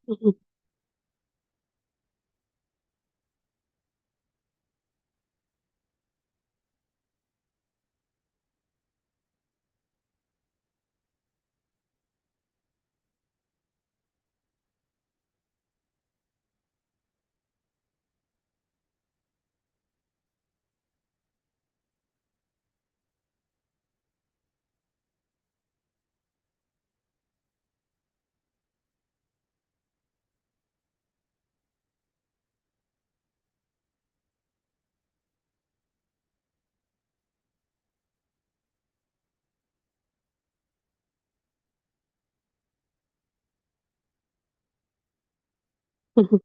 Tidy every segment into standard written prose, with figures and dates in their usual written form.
Mhm. Mhm.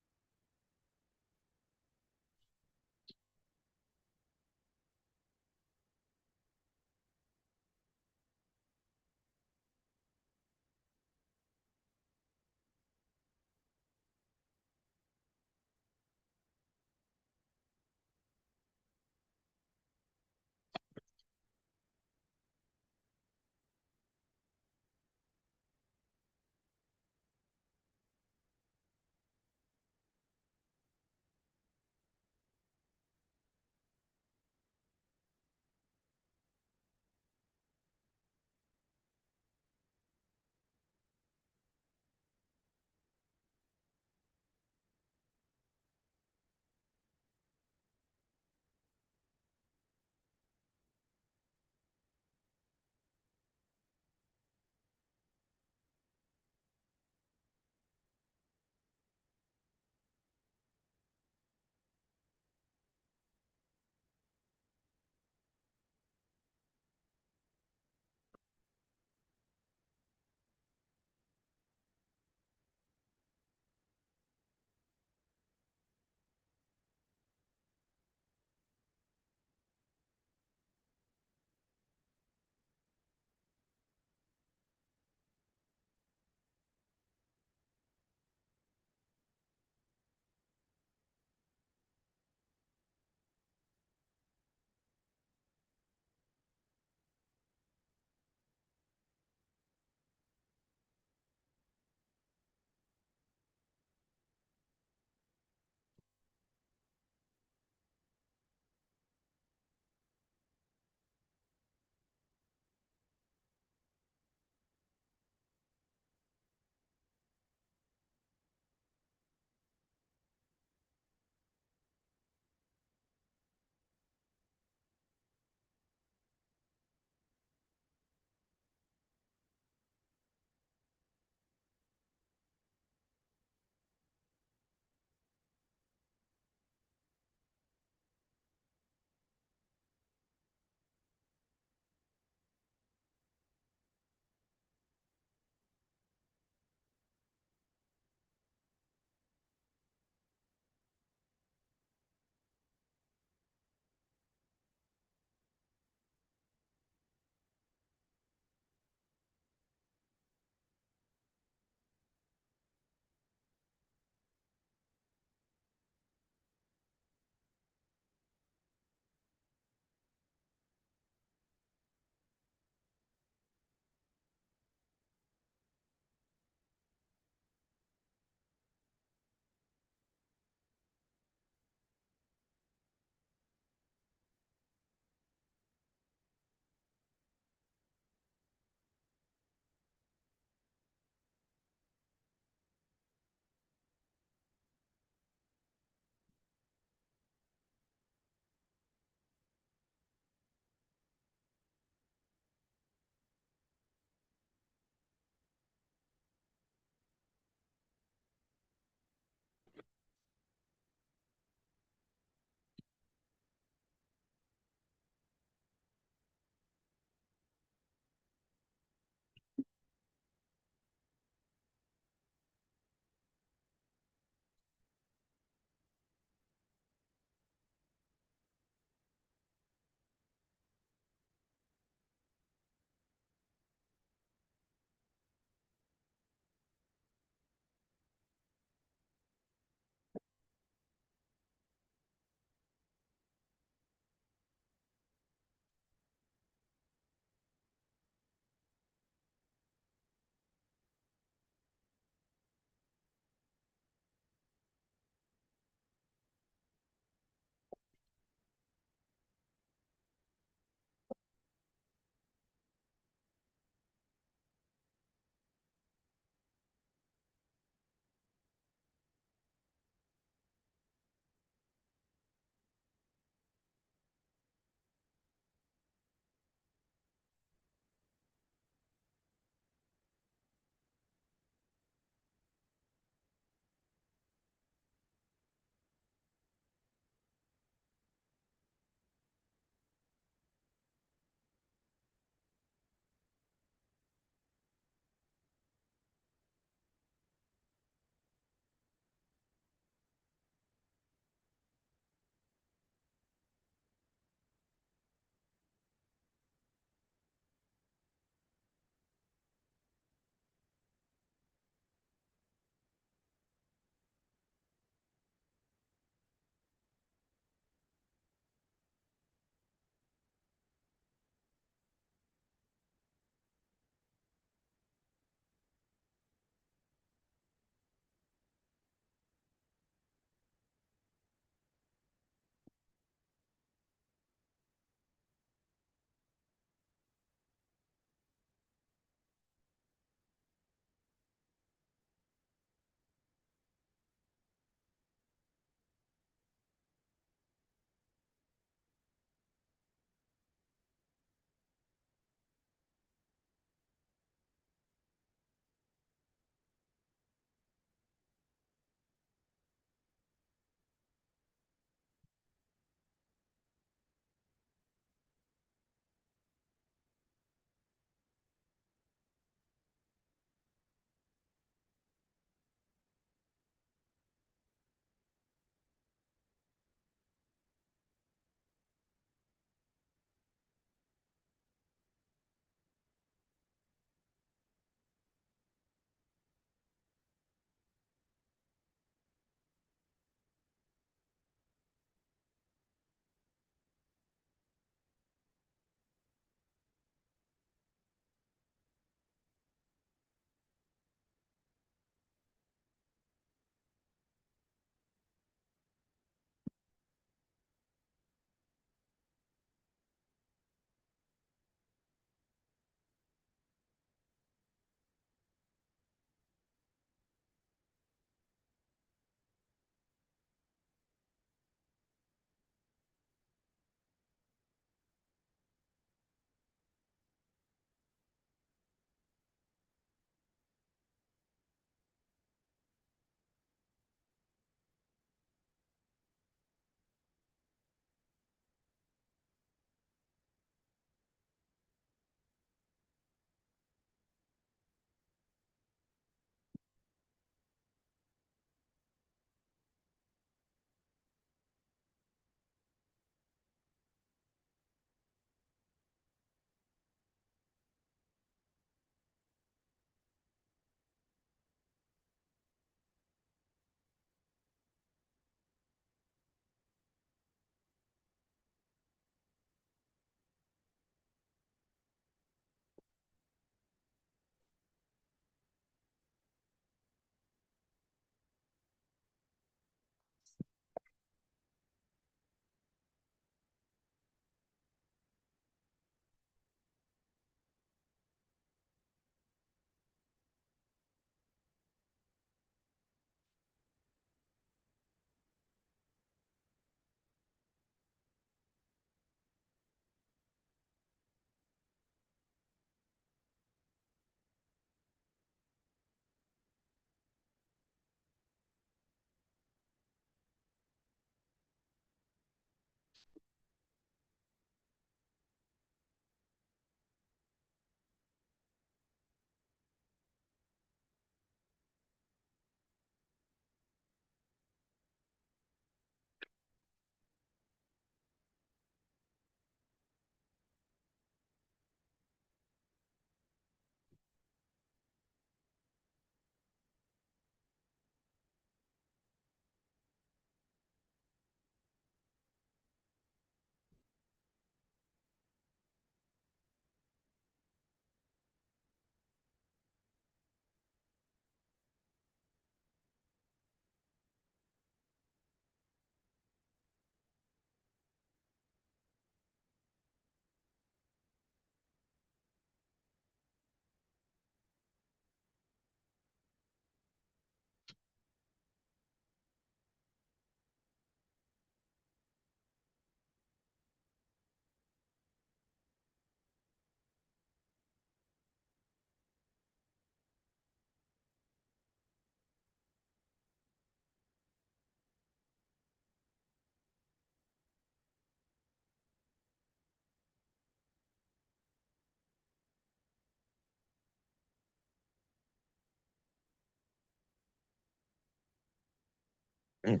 Mm.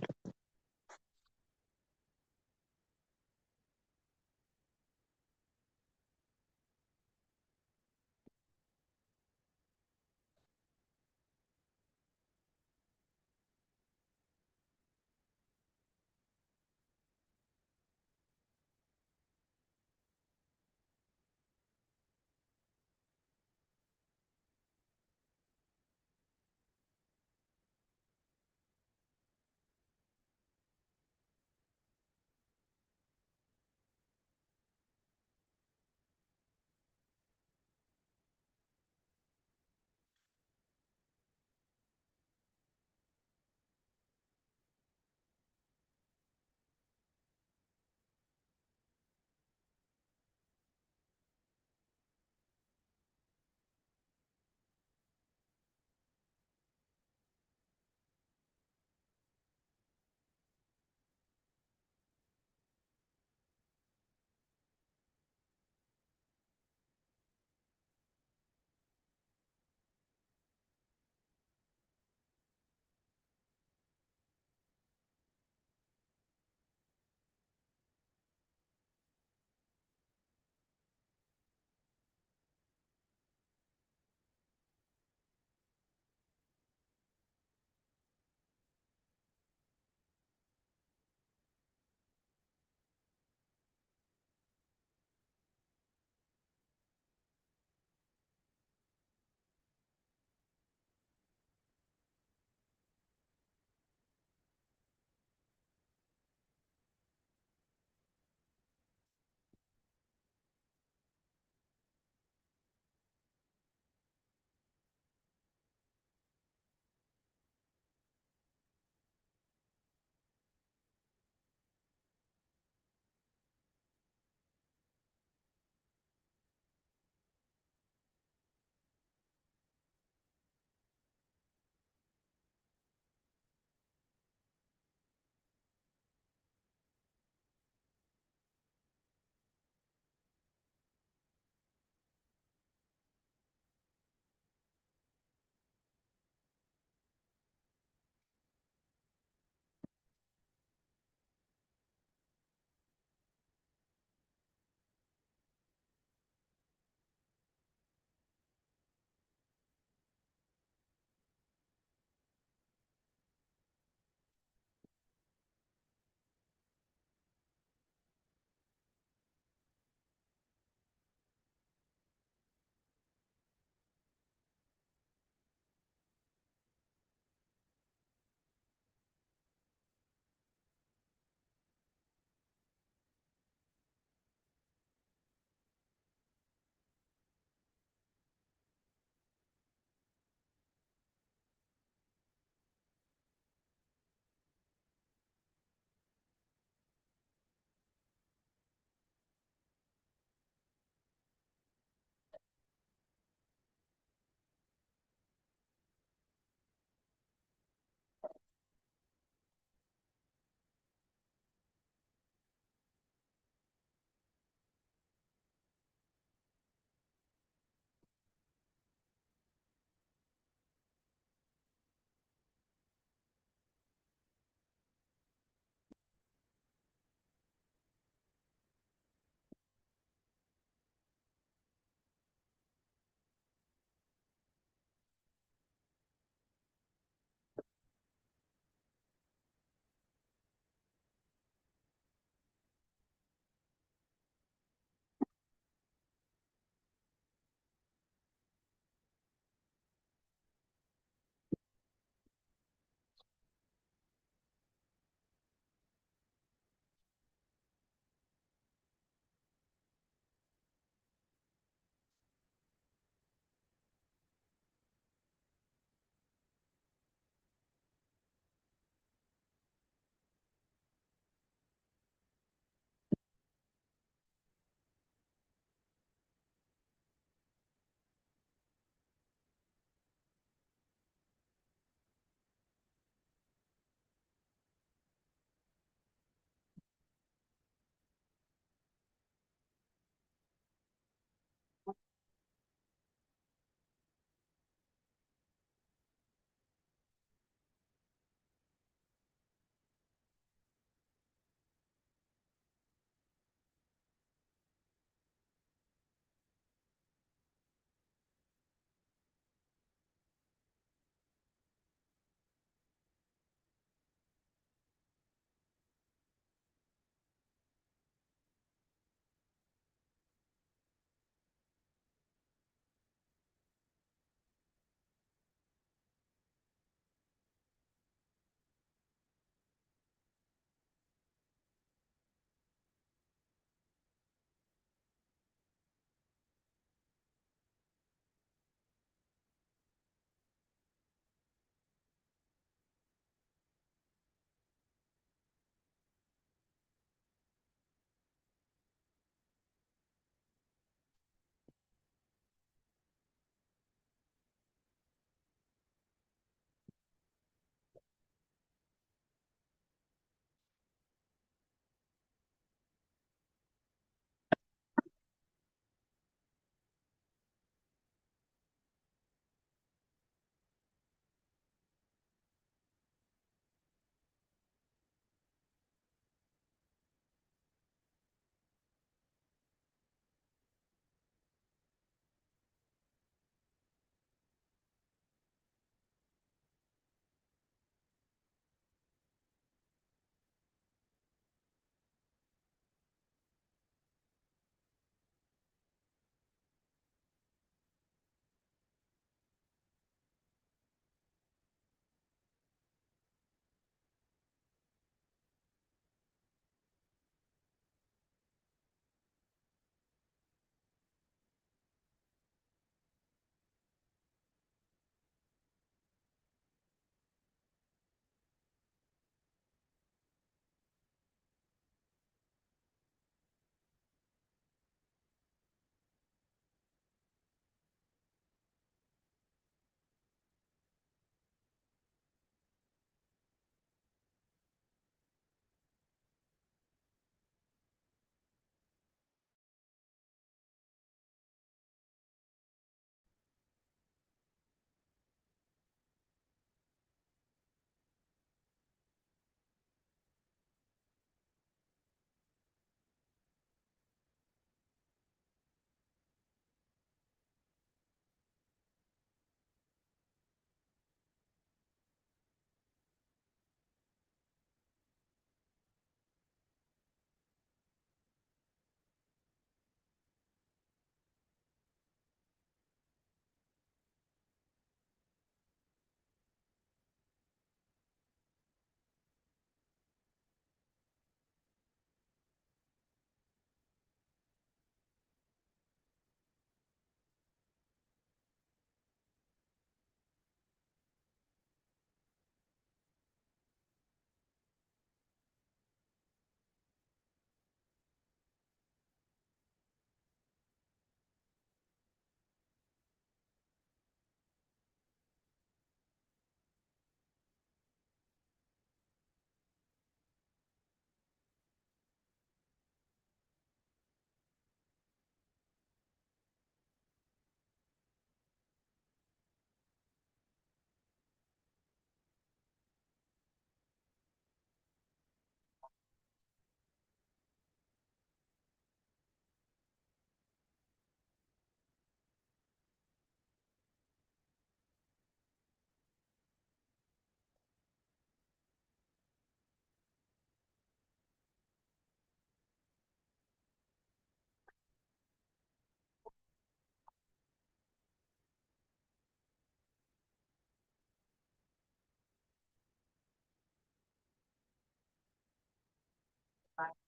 Well,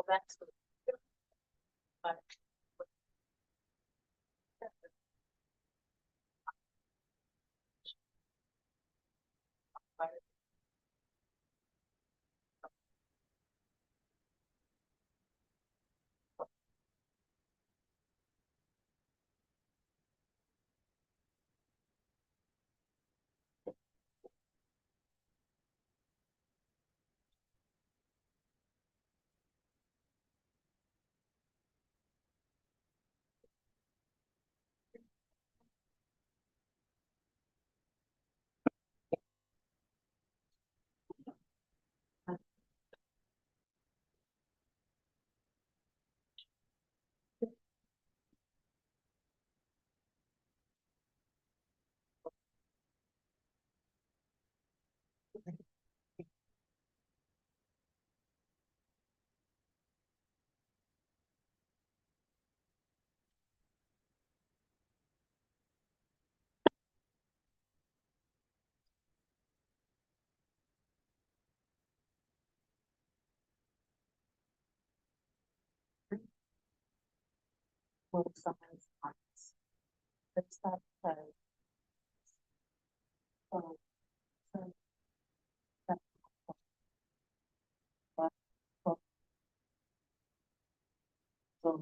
that's the both sides parts. It's that so so that so so so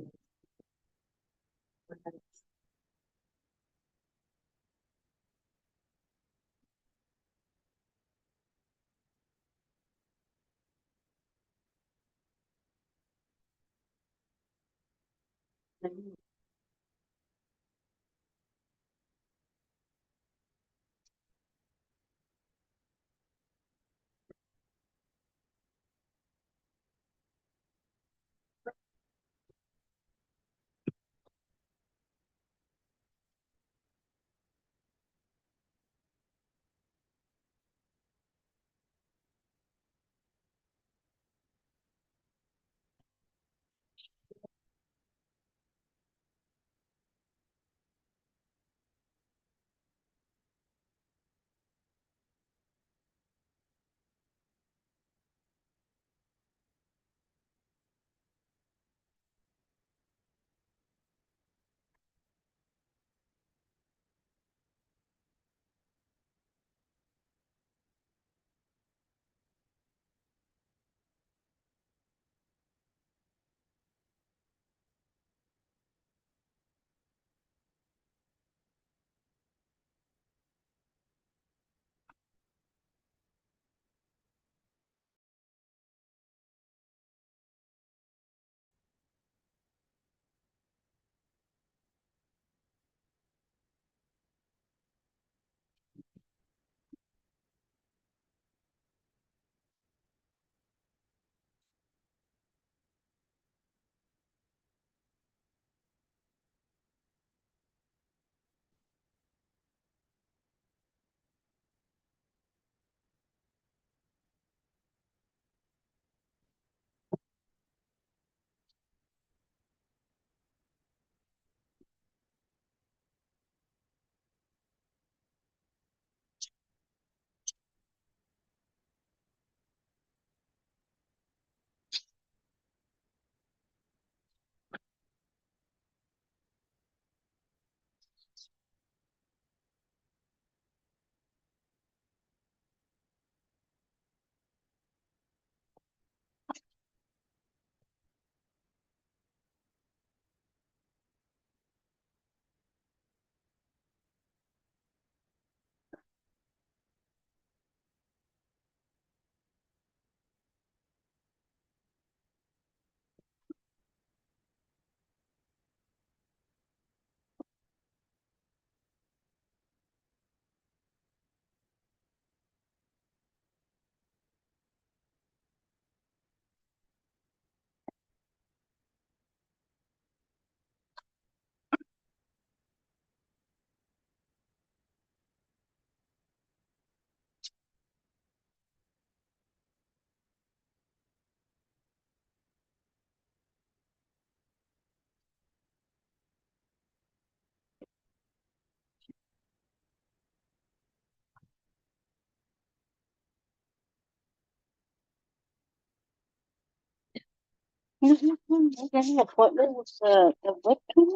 You couldn't make any appointments at what tool?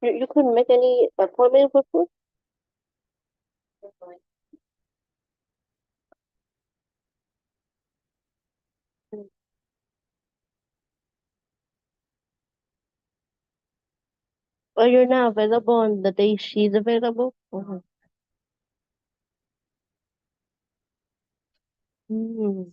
You couldn't make any appointment with food? Or you're not available on the day she's available? Mm.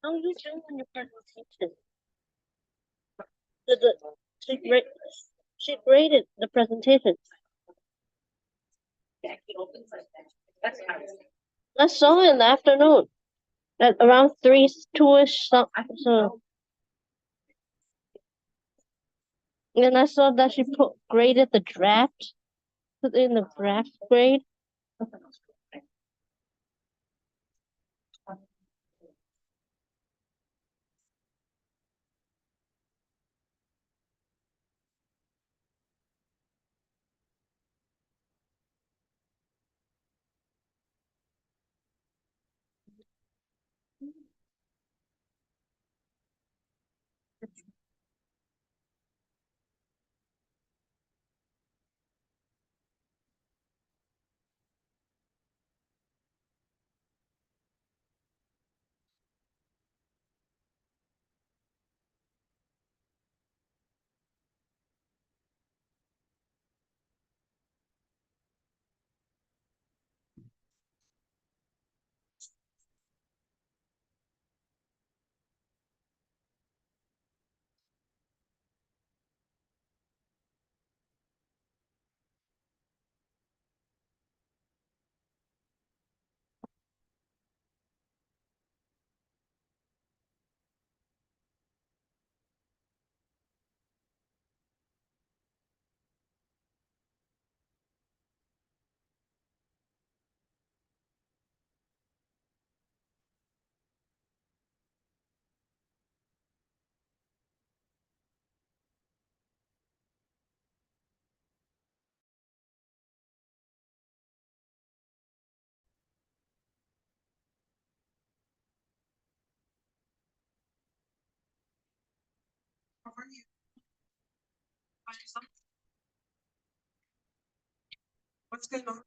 How are you doing your presentation? The, she, gra- she graded the presentation. I saw it in the afternoon at around 2ish. So, and I saw that she graded the draft, put in the draft grade. How are you? By yourself? What's going on?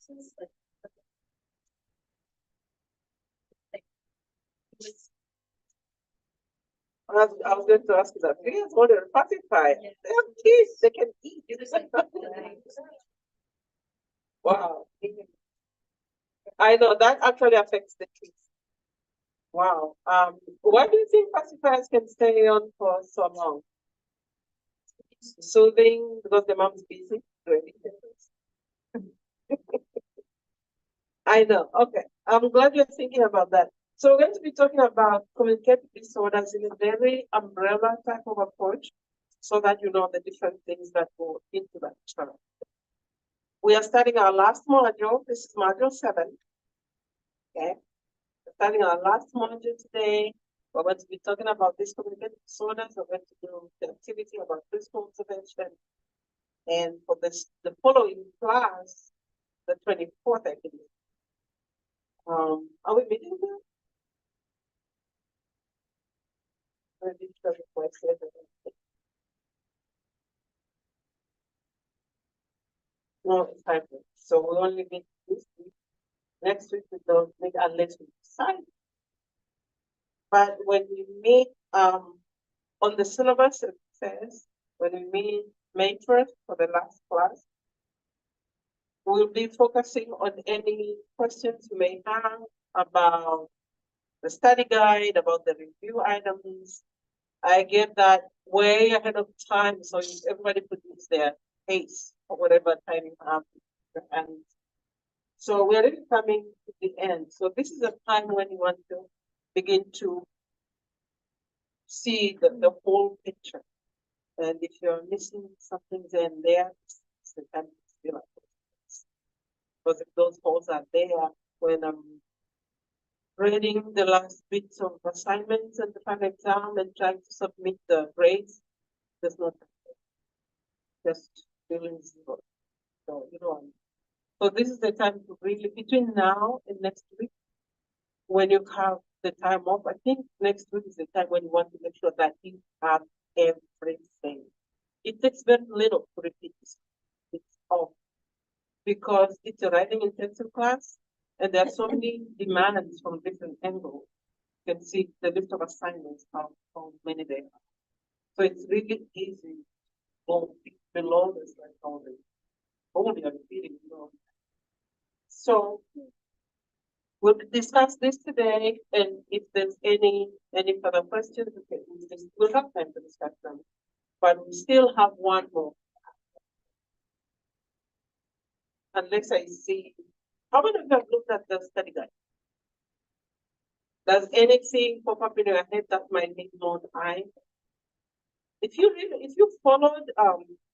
I was going to ask you that. 3 years old and pacified. They have kids, they can eat. Wow. I know that actually affects the kids. Wow. Why do you think pacifiers can stay on for so long? Soothing because the mom's busy. Really? I know. Okay. I'm glad you're thinking about that. So we're going to be talking about communicative disorders in a very umbrella type of approach so that you know the different things that go into that term. We are starting our last module. This is module 7. Okay. We're starting our last module today. We're going to be talking about these communicative disorders. We're going to do the activity about preschool intervention. And for this, the following class, the 24th, I believe. Are we meeting there? No, it's hybrid. So we only meet this week. Next week we don't meet unless we decide. But when we meet on the syllabus, it says when we meet May 1st for the last class, we'll be focusing on any questions you may have about the study guide, about the review items. I get that way ahead of time, so everybody produce their pace or whatever time you have. And so we're really coming to the end. So this is a time when you want to begin to see the whole picture. And if you're missing something there and there, it's the time to feel like it. Because if those holes are there when I'm reading the last bits of assignments and the final exam and trying to submit the grades, there's no just feeling zero. So you know. So this is the time to really between now and next week, when you have the time off. I think next week is the time when you want to make sure that you have everything. It takes very little to repeat this. It's off because it's a writing intensive class, and there are so many demands from different angles. You can see the list of assignments, how many they are. So it's really easy to go below this like only a repeating, you know. So we'll discuss this today, and if there's any further questions, we'll have time to discuss them. But we still have one more. Unless I see, how many of you have looked at the study guide? Does anything pop up in your head that might need more time? If you followed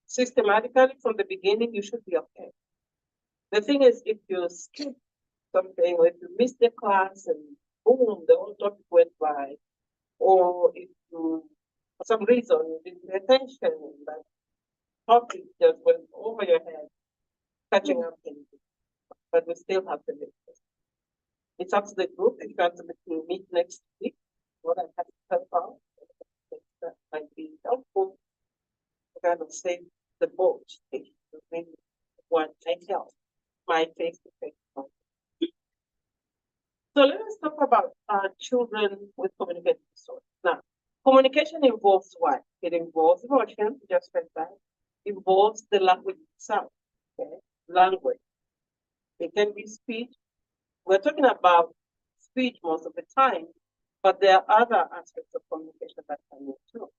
systematically from the beginning, you should be okay. The thing is, if you skip something, or if you miss the class and boom, the whole topic went by, or if you, for some reason, you didn't pay attention and that topic just went over your head, catching up in it. But we still have to make this. It's up to the group if you want to meet next week. What I have to help out, that might be helpful to kind of save the boat. Maybe one I help my face-to-face. So let us talk about children with communication disorders. Now, communication involves what? It involves emotion, just like that. It involves the language itself. Okay? Language. It can be speech. We're talking about speech most of the time, but there are other aspects of communication that come in too.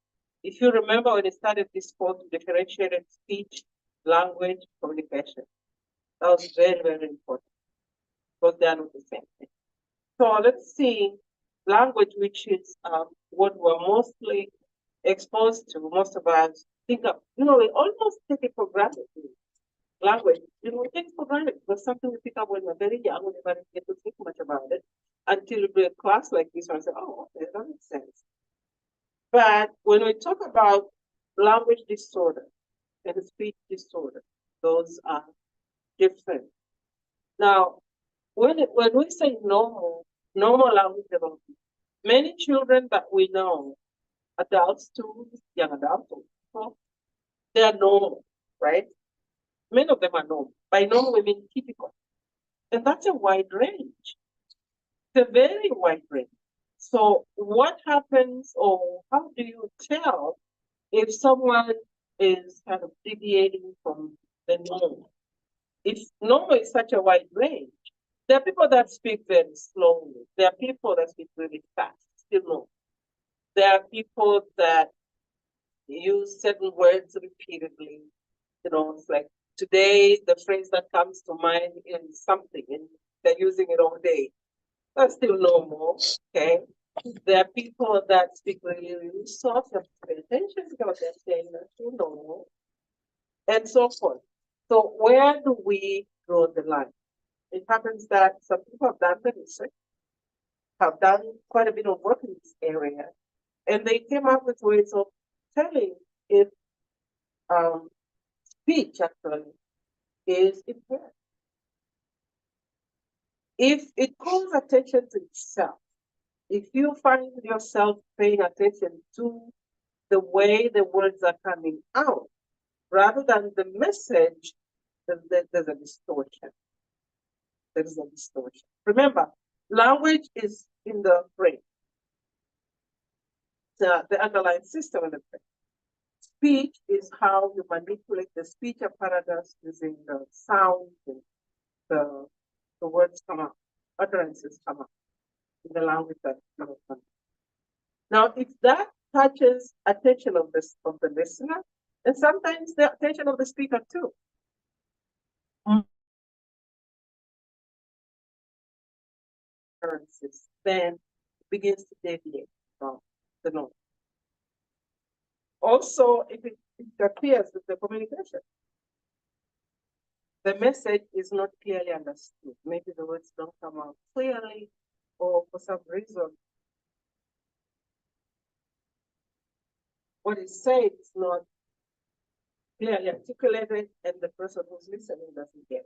If you remember when we started this course, we differentiated speech, language, communication. That was very, very important because they are not the same thing. So let's see language, which is what we're mostly exposed to. Most of us think of, we almost take it for granted. Language, we take it for granted because something we pick up when we're very young, we never get to think much about it until we do a class like this one and say, oh, okay, that makes sense. But when we talk about language disorder and speech disorder, those are different. Now, when we say normal language development, many children that we know, adults too, young adults, they are normal, right? Many of them are normal. By normal, we mean typical. And that's a wide range. It's a very wide range. So what happens, or how do you tell if someone is kind of deviating from the norm? If normal is such a wide range, there are people that speak very slowly. There are people that speak really fast, still no. There are people that use certain words repeatedly. You know, it's like today, the phrase that comes to mind is something, and they're using it all day. That's still normal, okay? There are people that speak really, really soft, you have to pay attention to what they're saying, that's still normal, and so forth. So where do we draw the line? It happens that some people have done the research, have done quite a bit of work in this area, and they came up with ways of telling if speech actually is impaired. If it calls attention to itself, if you find yourself paying attention to the way the words are coming out, rather than the message, there's a distortion. There is a distortion. Remember, language is in the brain, the underlying system in the brain. Speech is how you manipulate the speech apparatus using the sound and the words come out, utterances come out in the language that comes out. Now, if that touches attention of the listener, and sometimes the attention of the speaker too, utterances then begins to deviate from the norm. Also, if it appears with the communication, the message is not clearly understood. Maybe the words don't come out clearly, or for some reason, what is said is not clearly articulated, and the person who's listening doesn't get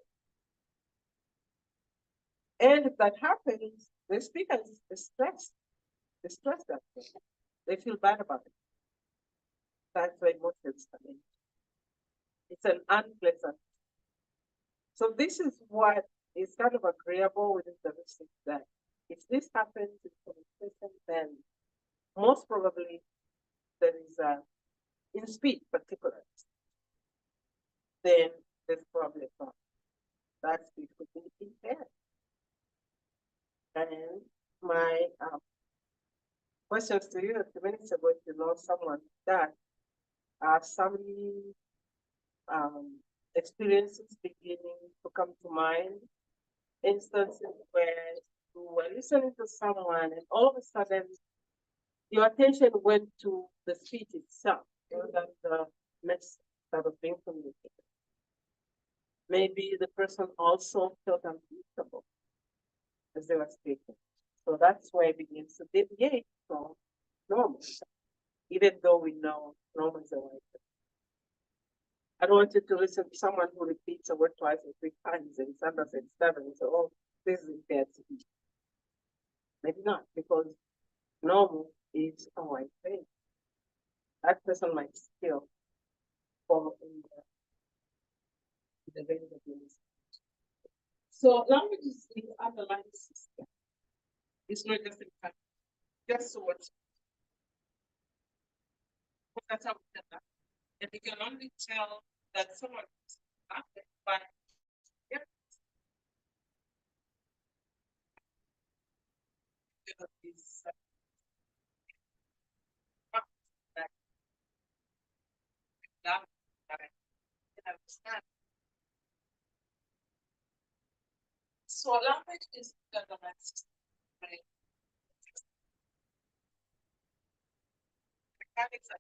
it. And if that happens, the speaker is distressed. Actually. They feel bad about it. That's why emotions come in. It's an unpleasant. So this is what is kind of agreeable with the research, that if this happens in communication, then most probably there is in speech particularly, then there's probably a problem. That speech could be impaired. And my questions to you a few minutes ago, if you know someone that some experiences beginning to come to mind, instances where you were listening to someone and all of a sudden your attention went to the speech itself rather than the message that was being communicated. Maybe the person also felt uncomfortable as they were speaking. So that's where it begins to deviate from normal, even though we know normal is the right thing. I don't want you to listen to someone who repeats a word twice or three times and sometimes it's seven. So, oh, this is impaired to me. Maybe not, because normal is a right thing. That person might still fall in the range of the. So language is the underlying system. It's not just in fact, just so what. That's how we get that. And you can only tell that someone is laughing by is that I can understand. So language is the underlying system. Right? Mechanics are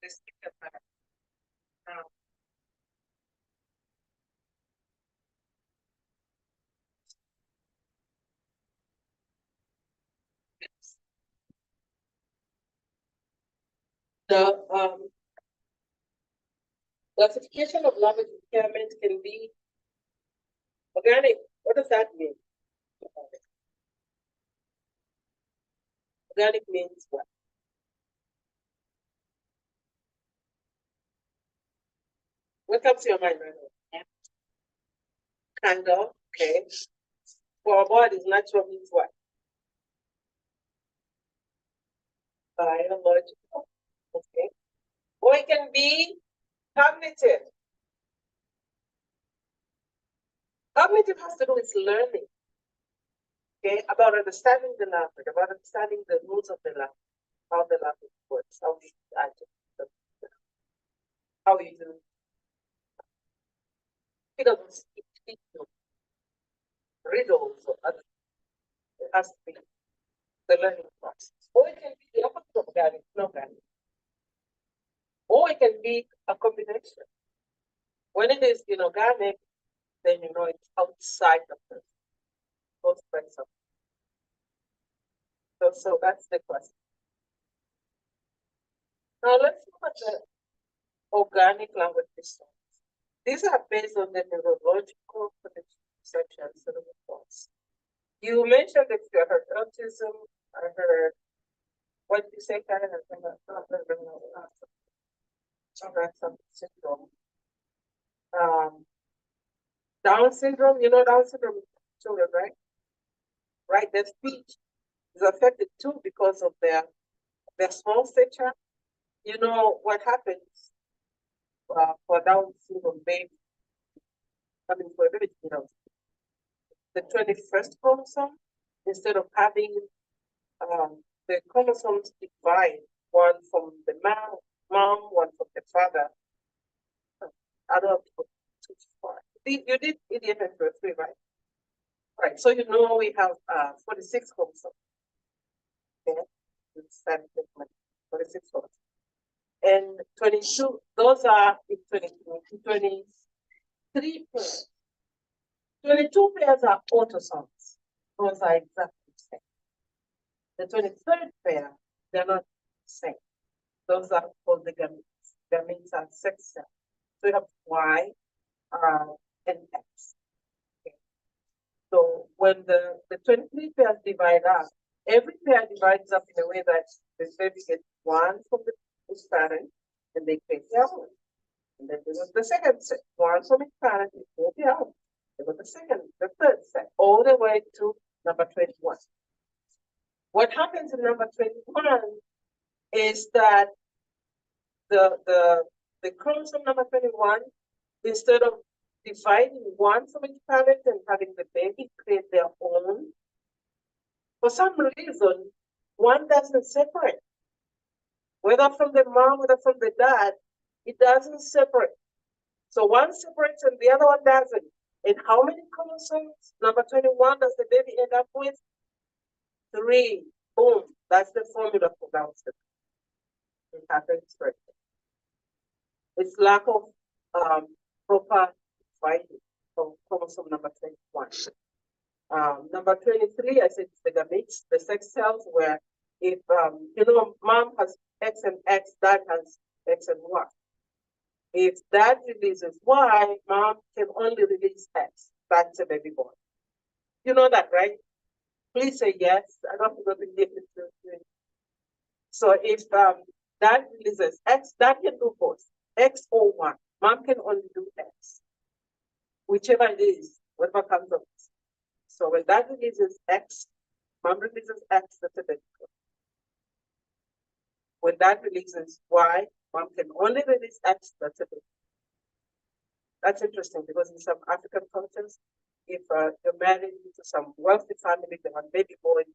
the speaker now. The classification of language impairment can be organic. What does that mean? Organic means what? What comes to your mind right now? Kind of, okay. For our bodies, natural means what? Biological, okay. Or it can be cognitive. Cognitive has to do with learning, okay, about understanding the language, about understanding the rules of the language, how the language works, how we how you do. He doesn't speak to riddles or other. It has to be the learning process. Or it can be the opposite of organic, inorganic. Or it can be a combination. When it is inorganic, then you know it's outside of the both parts of it. So that's the question. Now let's look at the organic language systems. These are based on the neurological perceptions and response. You mentioned that you heard autism, I heard, what did you say, Karen? Syndrome. Down syndrome, you know Down syndrome children, right? Right, their speech is affected too because of their small stature. You know what happens for Down syndrome baby? I mean, for a baby, the 21st chromosome, instead of having the chromosomes divide, one from the mom, one from the father. I don't know too far. You did EDFF for 3, right? Right. So you know we have 46 chromosomes. Okay. 46 chromosomes. And 22, those are in 23 pairs. 22 pairs are autosomes. Those are exactly the same. The 23rd pair, they're not the same. Those are called the gametes. Gametes are sex cells. So you have Y and X. Okay. So when the 23 pairs divide up, every pair divides up in a way that the baby gets one from the parent and they create their own. And then there was the second set, one from each parent, they create their own. There was the second, the third set, all the way to number 21. What happens in number 21 is that the chromosome number 21, instead of dividing one from each parent and having the baby create their own, for some reason, one doesn't separate. Whether from the mom, whether from the dad, it doesn't separate. So one separates and the other one doesn't. And how many chromosomes, number 21, does the baby end up with? 3. Boom. That's the formula for Down syndrome. It happens right. It's lack of proper dividing of chromosome number 21. Number 23, I said it's the gametes, the sex cells, where if mom has X and X, dad has X and Y. If dad releases Y, mom can only release X. That's a baby boy. You know that, right? Please say yes. I don't know the difference. So if dad releases X, dad can do both, X or Y. Mom can only do X. Whichever it is, whatever comes up. So when dad releases X, mom releases X, that's a baby boy. When dad releases Y, mom can only release X, that's a baby. That's interesting because in some African cultures, if you're married into some wealthy family, they have baby boys,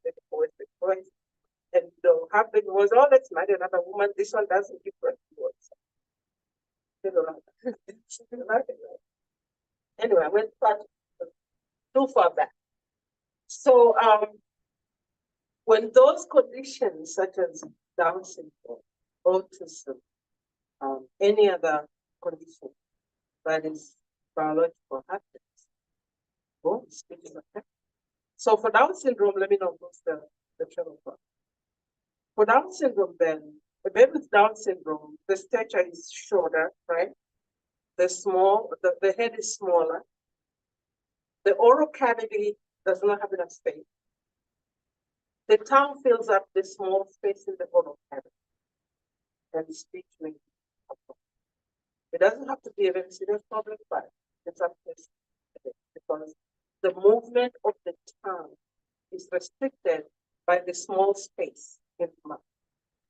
and they'll have baby boys, oh, let's marry another woman. This one doesn't give birth to boys. Anyway, I went too far back. So when those conditions such as Down syndrome, autism, any other condition that is biological happens, speech is affected. So for Down syndrome, let me know what's the trouble for. For Down syndrome, then, a baby with Down syndrome, the stature is shorter, right? The head is smaller. The oral cavity does not have enough space. The tongue fills up the small space in the oral cavity. And speech may be. It doesn't have to be a very serious problem, but it's up to because the movement of the tongue is restricted by the small space in the mouth.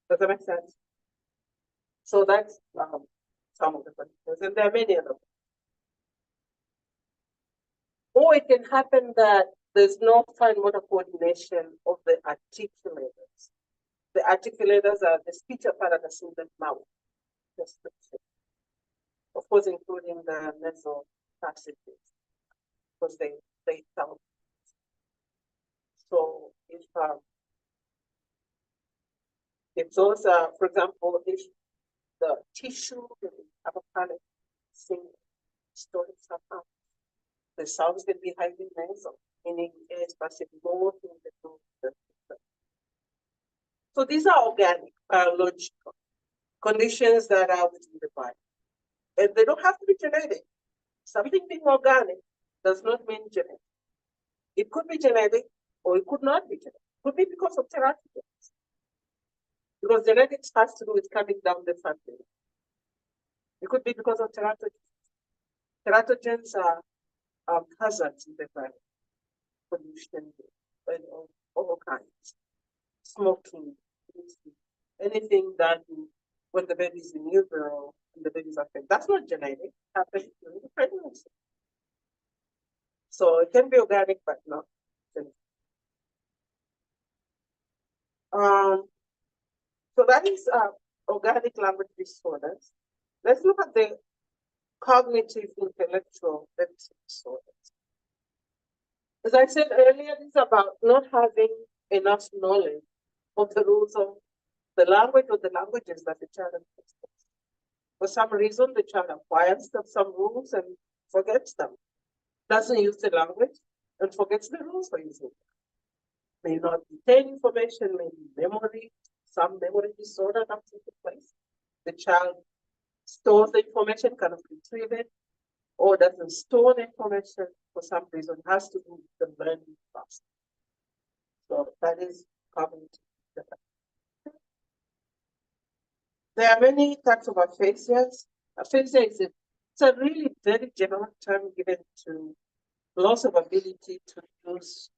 Does that make sense? So that's some of the conditions, and there are many other. Or it can happen that there's no fine motor coordination of the articulators. The articulators are the speech apparatus in the mouth. Of course, including the nasal passages, because they sound. So if those are, for example, if the tissue in the upper palate sing storing somehow, the sounds will be highly nasal, meaning air is passing more through the nose. So these are organic, biological conditions that are within the body. And they don't have to be genetic. Something being organic does not mean genetic. It could be genetic or it could not be genetic. It could be because of teratogens. Because genetics has to do with coming down the family. It could be because of teratogens. Teratogens are hazards in the body. Pollution and all kinds. Smoking, anything that when the baby is in utero and the baby is affected, that's not genetic. It happens during the pregnancy. So it can be organic, but not genetic. So that is organic language disorders. Let's look at the cognitive intellectual disorders. As I said earlier, it's about not having enough knowledge of the rules of the language or the languages that the child understands. For some reason, the child acquires some rules and forgets them. Doesn't use the language and forgets the rules for using it. May not retain information, maybe memory, some memory disorder that takes place. The child stores the information, cannot retrieve it, or doesn't store the information for some reason, has to do with the learning process. So that is cognitive. There are many types of aphasias. Aphasia is a really very general term given to loss of ability to use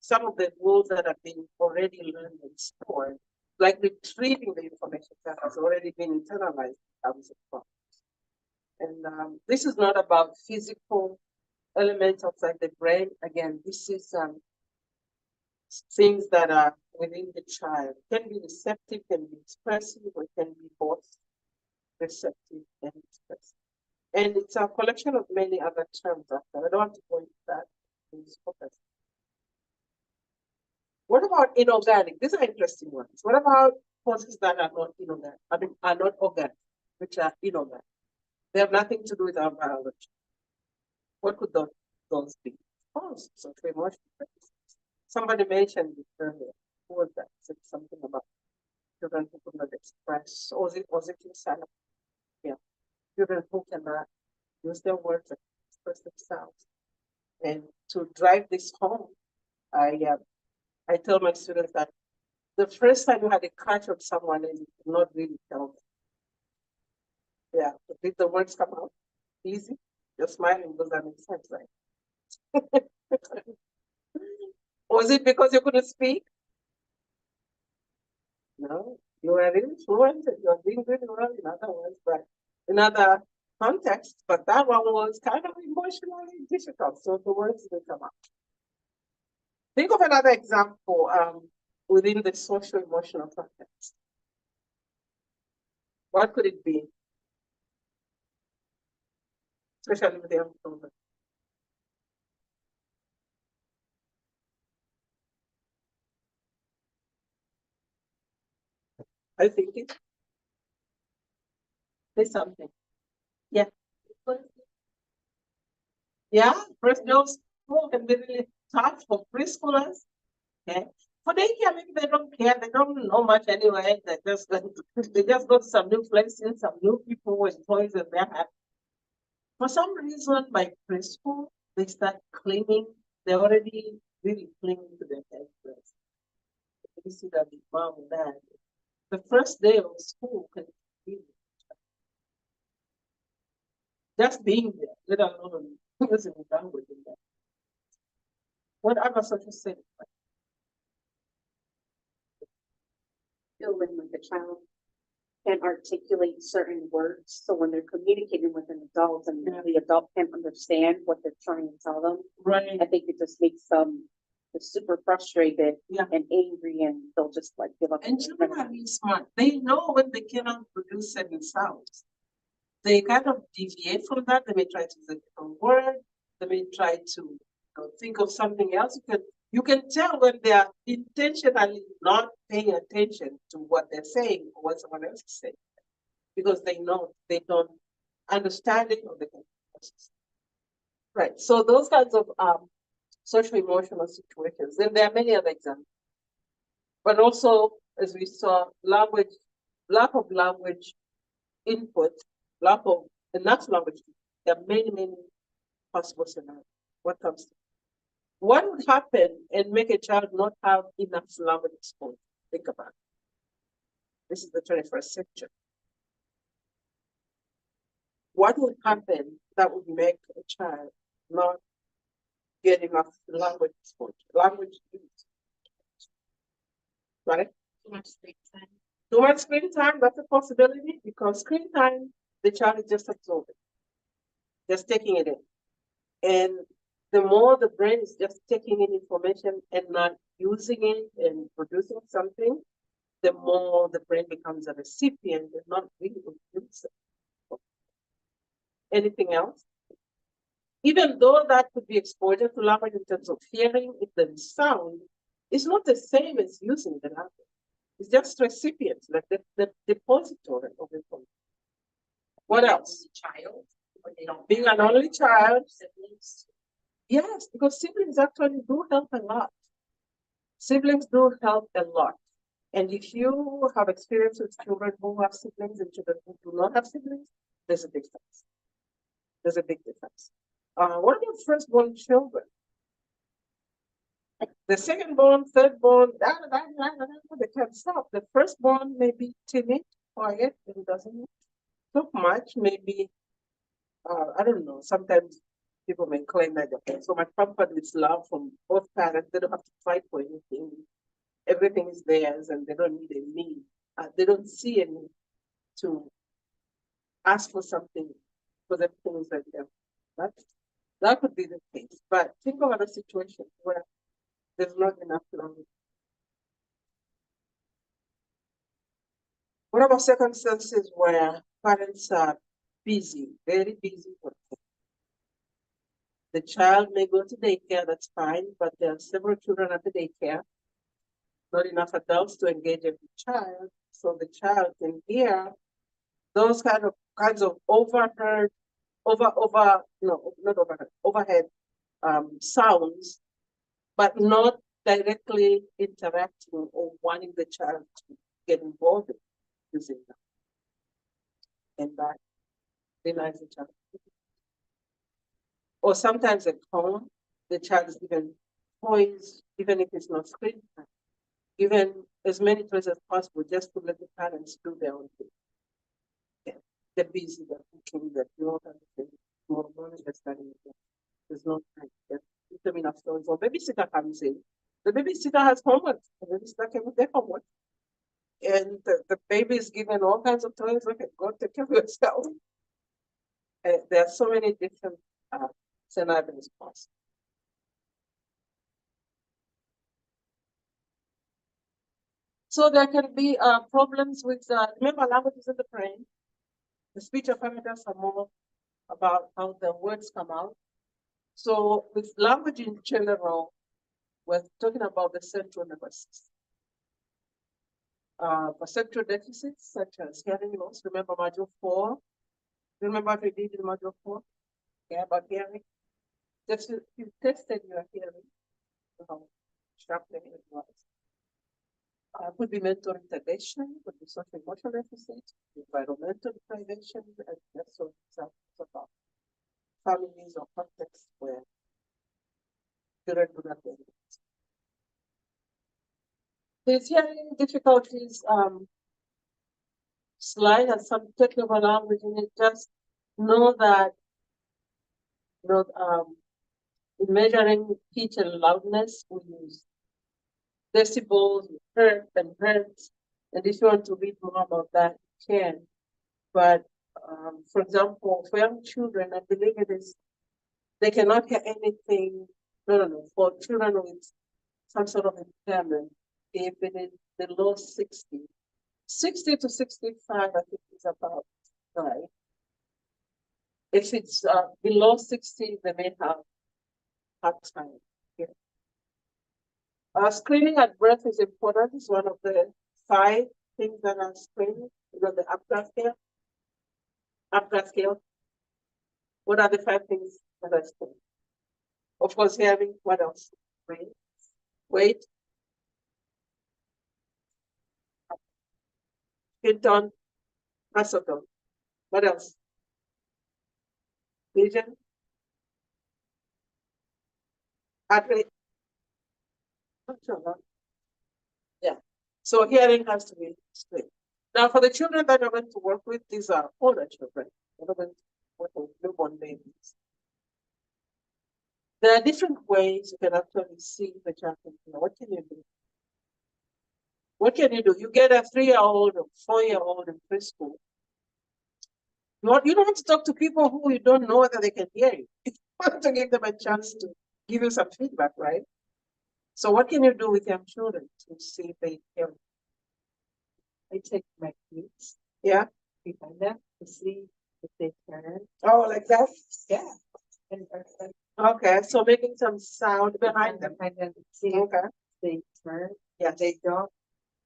some of the rules that have been already learned and stored, like retrieving the information that has already been internalized in terms of problems. And this is not about physical elements outside the brain. Again, this is things that are within the child. It can be receptive, can be expressive, or it can be both receptive and expressive. And it's a collection of many other terms after. I don't want to go into that in this focus. What about inorganic? These are interesting ones. What about causes that are not inorganic? I mean, are not organic, which are inorganic. They have nothing to do with our biology. What could those be? Causes of emotional prejudice. Somebody mentioned it earlier. Who was that? Said something about children who could not express, or was it in silence? Yeah. Children who cannot use their words and express themselves. And to drive this home, I tell my students that the first time you had a crush on someone and you could not really tell them. Yeah, did the words come out easy? You're smiling, does that make sense, right? Was it because you couldn't speak? No, you were really fluent and you're doing really well in other words, but in other contexts, but that one was kind of emotionally difficult, so the words didn't come out. Think of another example within the social emotional context. What could it be? Especially with young children. I think it. Say something. Yeah. Yeah, first day of school can be really tough for preschoolers. Okay. For daycare, maybe they don't care, they don't know much anyway. They just go to some new places, some new people with toys, and they're happy. For some reason, by preschool, they start clinging. They're already really clinging to their parents. You see that with mom and dad. The first day of school can be just being there, let alone using language in that. What other social settings? When the child can articulate certain words, so when they're communicating with an adult and Yeah. the adult can't understand what they're trying to tell them, Right. I think it just makes them super frustrated Yeah. and angry, and they'll just like give up. And children are really smart. They know when they cannot produce certain sounds. They kind of deviate from that. They may try to use a different word. They may try to think of something else. You can tell when they are intentionally not paying attention to what they're saying or what someone else is saying, because they know they don't understand it or they can process it. Right. So those kinds of social emotional situations. Then there are many other examples. But also, as we saw, language, lack of language input, lack of enough language. There are many, many possible scenarios. What would happen and make a child not have enough language exposure? Think about it. This is the 21st century. What would happen that would make a child not get enough language exposure, language use? Right? Too much screen time. Too much screen time, that's a possibility, because screen time, the child is just absorbing, just taking it in. And the more the brain is just taking in information and not using it and producing something, the more the brain becomes a recipient and not really a user. Anything else? Even though that could be exposure to language in terms of hearing, if there is sound, it's not the same as using the language. It's just recipients, like the depository of information. What else? Child, when they don't Being an only child. siblings. Yes, because siblings actually do help a lot. Siblings do help a lot. And if you have experience with children who have siblings and children who do not have siblings, there's a big difference. There's a big difference. What about firstborn children? The second-born, third-born, they can't stop. The firstborn may be timid, quiet, and doesn't talk much. Maybe, I don't know, sometimes people may claim that they have so much comfort with love from both parents, they don't have to fight for anything. Everything is theirs and they don't need a need. They don't see a need to ask for something because everything is like them. That could be the case. But think about a situation where there's not enough language. What about circumstances where parents are busy, very busy working? The child may go to daycare, that's fine, but there are several children at the daycare, not enough adults to engage every child, so the child can hear those kinds of overhead sounds, but not directly interacting or wanting the child to get involved in using them. And that denies the child. Or sometimes at home, the child is given toys, even if it's not screen time, given as many toys as possible just to let the parents do their own thing. Yeah. They're busy, they're cooking, they're doing everything. More money they're studying. There's no time. There's them enough stories. Or babysitter comes in. The babysitter has homework. The babysitter came with their homework. And the baby is given all kinds of toys. Okay, go take care of yourself. There are so many different scenarios possible. So there can be problems with, remember, language is in the brain. The speech apparatus are more about how the words come out. So with language in general, we're talking about the central nervous system. Perceptual deficits such as hearing loss, remember module 4? Remember what we did in module 4? Yeah, about hearing. Just you tested your hearing, how sharp the hearing was. Could be mental retardation, could be social emotional deficit, environmental deprivation, and that's so about families or contexts where children do not get it. These hearing difficulties, slide has some technical language in it. Just know that In measuring pitch and loudness, we use decibels, hertz and hertz. And if you want to read more about that, you can. But for example, for young children, I believe it is they cannot hear anything. No. For children with some sort of impairment, if it is below 60 to 65, I think is about right. If it's below 60, they may have hard time. Yeah. Screening at birth is important. It's one of the 5 things that are screened. The APGAR scale. APGAR scale. What are the 5 things that are screened? Of course, hearing. What else? Weight. Skin tone. Muscle tone. What else? Vision. Heart rate. Not sure, huh? Yeah. So hearing has to be straight. Now, for the children that you're going to work with, these are older children. You're not going to work with newborn babies. There are different ways you can actually see the child can hear. What can you do? What can you do? You get a 3-year-old or 4-year-old in preschool. You don't want to talk to people who you don't know whether they can hear you. You want to give them a chance to give you some feedback, right? So what can you do with young children to see if they hear? I take my kids. Yeah. Behind them to see if they turn. Oh, like that? Yeah. Okay, so making some sound behind them. See, okay. They turn. Yeah, they don't.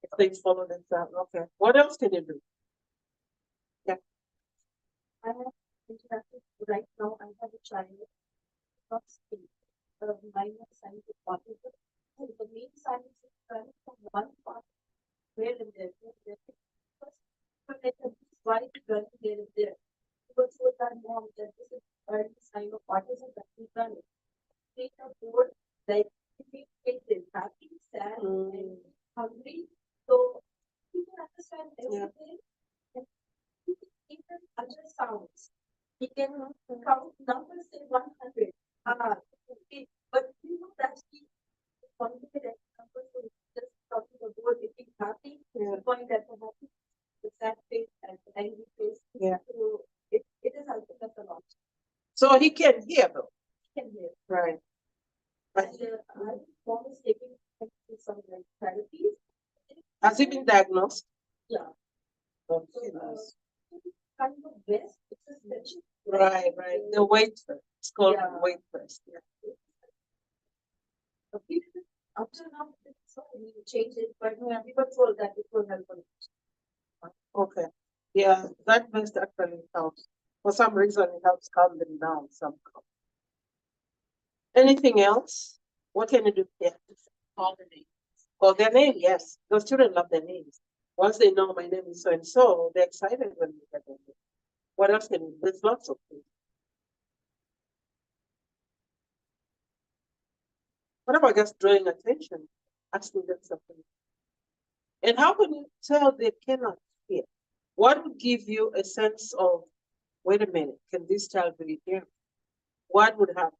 If they follow the sound. Okay. What else can you do? Yeah. I have interacted right now. I have a child not speak. Minor signs of autism. And the main signs is running from one part where and there. But like why is running there and there? Because told our mom that this is early sign of autism that we run. Take a board like if we take this happy, sad, and hungry. So you can understand everything. And you can even adjust sounds. He can count numbers in 100. Okay. But you know that he complicated numbers, so just talking the board, if he's happy, the point that the happy, the sad face and the angry face. Yeah. So it is helping us a lot. So he can hear though. He can hear. Right. But And mom is taking some like therapies. has he been diagnosed? Yeah. Oh, So, goodness. kind of best, it's a special. Right. The weight first. It's called weight first. Yeah. Up to now, so we change it, but we were told that it will help us. Okay. Yeah, that best actually helps. For some reason, it helps calm them down somehow. Anything else? What can you do? Yeah. Call their name. Call their name, yes. Those children love their names. Once they know my name is so and so, they're excited when they get their name. What else can you do? There's lots of things. What about just drawing attention? Asking them something. And how can you tell they cannot hear? What would give you a sense of, wait a minute, can this child really hear? What would happen?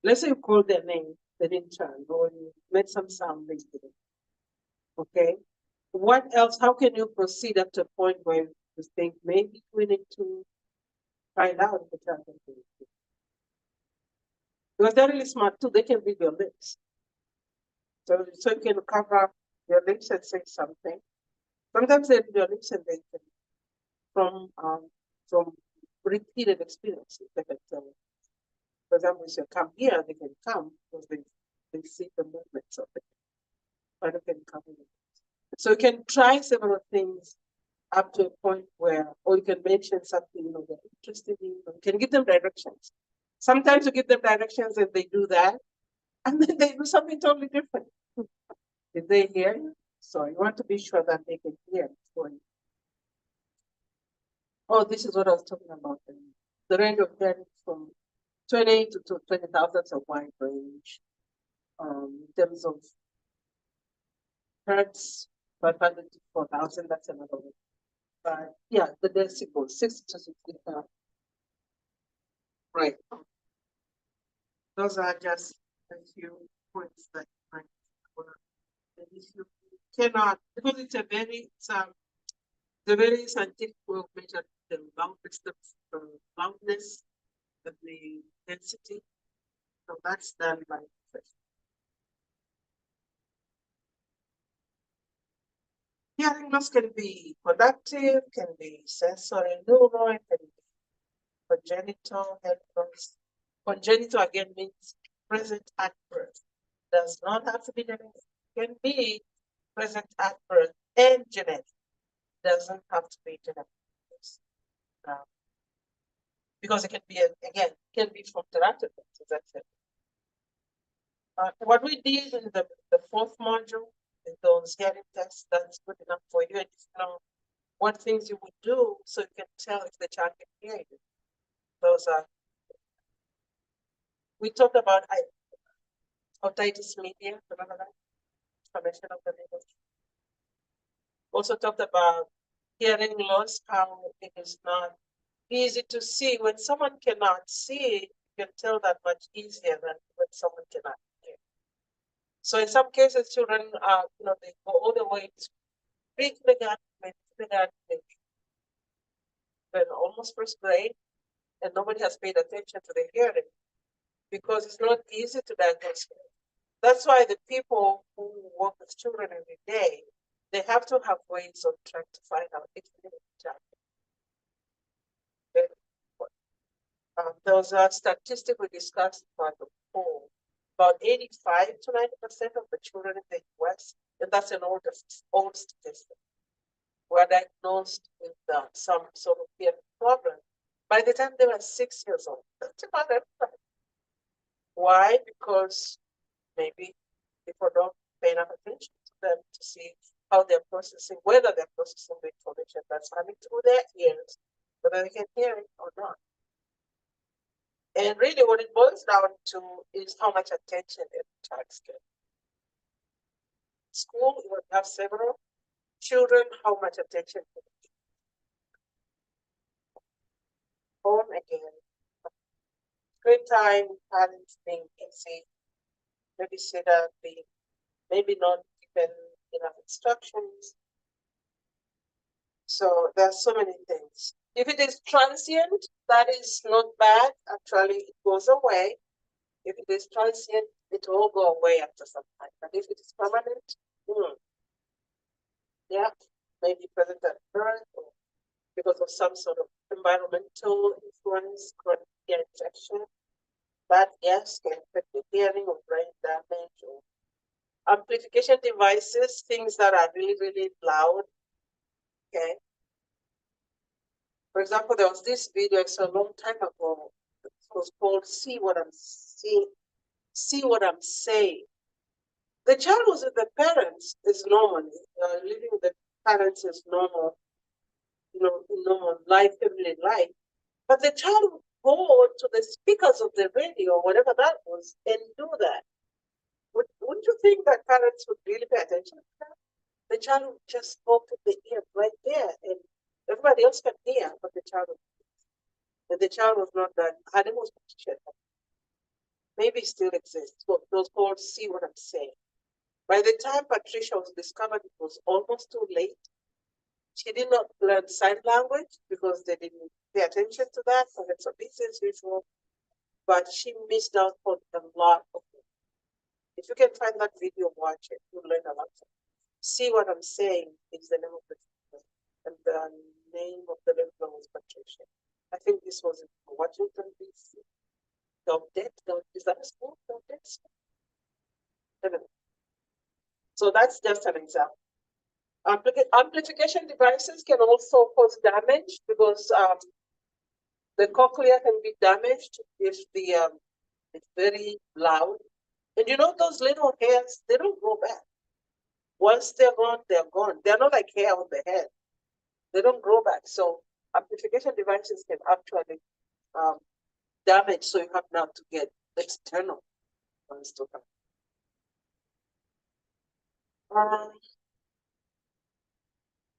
Let's say you called their name, they didn't turn, or you made some sound they didn't. Okay. What else? How can you proceed up to a point where you think maybe we need to find out if the child can hear? Because they're really smart too, they can read your lips. So you can cover your lips and say something. Sometimes they read your lips and they can, from repeated experiences, they can tell you. For example, if you come here, they can come because they see the movements of it. But they can come in. So you can try several things up to a point where, or you can mention something, they're interested in, or you can give them directions. Sometimes you give them directions and they do that, and then they do something totally different. Did they hear you? So you want to be sure that they can hear for you. Oh, this is what I was talking about. The range of hearing from 20 to 20,000 is a wide range. In terms of hertz, 500 to 4,000, that's another one. But yeah, the decibels, 60 to 65. Right. Those are just a few points that might cover the issue. Cannot, because the very scientific way of measuring the loudness of the density. So that's done by professionals. Hearing loss can be productive, can be sensory neural, can be congenital head loss. Congenital again means present at birth. Does not have to be genetic. Can be present at birth and genetic. Doesn't have to be genetic. Because it can be, again, can be from teratogens, as I said. What we did in the fourth module, in those hearing tests, that's good enough for you. And you know what things you would do so you can tell if the child can hear you. Those are, we talked about otitis media, remember that? Information of the language. Also talked about hearing loss, how it is not easy to see. When someone cannot see, you can tell that much easier than when someone cannot hear. So in some cases, children are, they go all the way to pre-kindergarten, then almost first grade, and nobody has paid attention to the hearing because it's not easy to diagnose hearing. That's why the people who work with children every day, they have to have ways of trying to find out if they need a child. There was a statistic we discussed about the poll. About 85 to 90% of the children in the US, and that's an old statistic, were diagnosed with some sort of hearing problem by the time they were 6 years old. That's about everybody. Why? Because maybe people don't pay enough attention to them to see how they're processing, whether they're processing the information that's coming through their ears, whether they can hear it or not. And really what it boils down to is how much attention every child gets. School, you will have several children, how much attention they get. Home again. Screen time, parents being busy, babysitter being maybe not given enough instructions. So there's so many things. If it is transient, that is not bad. Actually, it goes away. If it is transient, it will go away after some time. But if it is permanent, yeah, maybe present at birth or because of some sort of environmental influence, chronic ear infection, that yes, can affect the hearing or brain damage or amplification devices, things that are really, really loud. Okay. For example, there was this video I saw a long time ago. It was called See What I'm Seeing, See What I'm Saying. The child was with the parents is normally, living with the parents is normal, normal life, everyday life. But the child would go to the speakers of the radio, whatever that was, and do that. Wouldn't you think that parents would really pay attention to that? The child would just open the ear right there, and everybody else can hear, but the child would. And the child was not that animals maybe still exists. So those called See What I'm Saying. By the time Patricia was discovered, it was almost too late. She did not learn sign language because they didn't pay attention to that, so it's a business usual. But she missed out on a lot of it. If you can find that video, watch it. You'll learn a lot. See What I'm Saying is the name of the video. And the name of the little girl was Patricia. I think this was in Washington, D.C. Is that a school? So that's just an example. Amplification devices can also cause damage because the cochlea can be damaged if it's very loud. And those little hairs, they don't grow back. Once they're gone, they're gone. They're not like hair on the head. They don't grow back. So amplification devices can actually damage. So you have now to get external ones to come.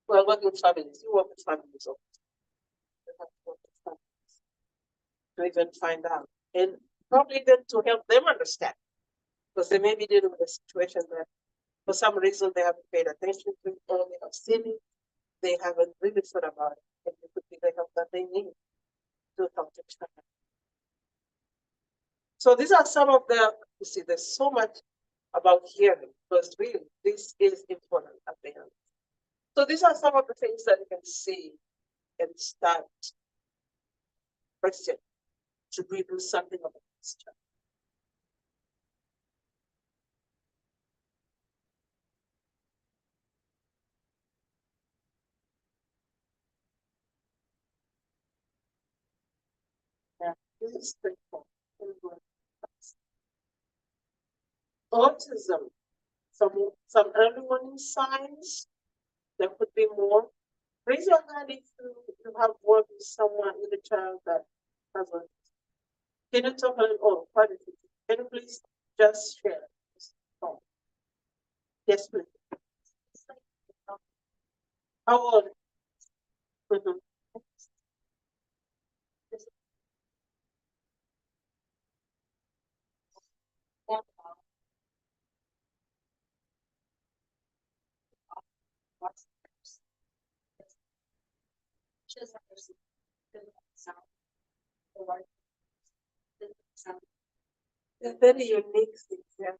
Well, working with families, you work with families also. You have to work with families to even find out. And probably even to help them understand. Because they may be dealing with a situation that for some reason they haven't paid attention to it, or they have seen it, they haven't really thought about it, and it could be the help that they need to help the child. So these are some of the, you see, there's so much about hearing, because really, this is important at the end. So these are some of the things that you can see and start question to we do something about this child. Yeah, this is straightforward. Autism, some early warning signs. There could be more. Raise your hand if you have worked with someone, with a child that has autism. Can you talk a little? Oh, quite a few. Can you please just share? Oh. Yes, please. How old? Mhm. They're very unique things, yeah.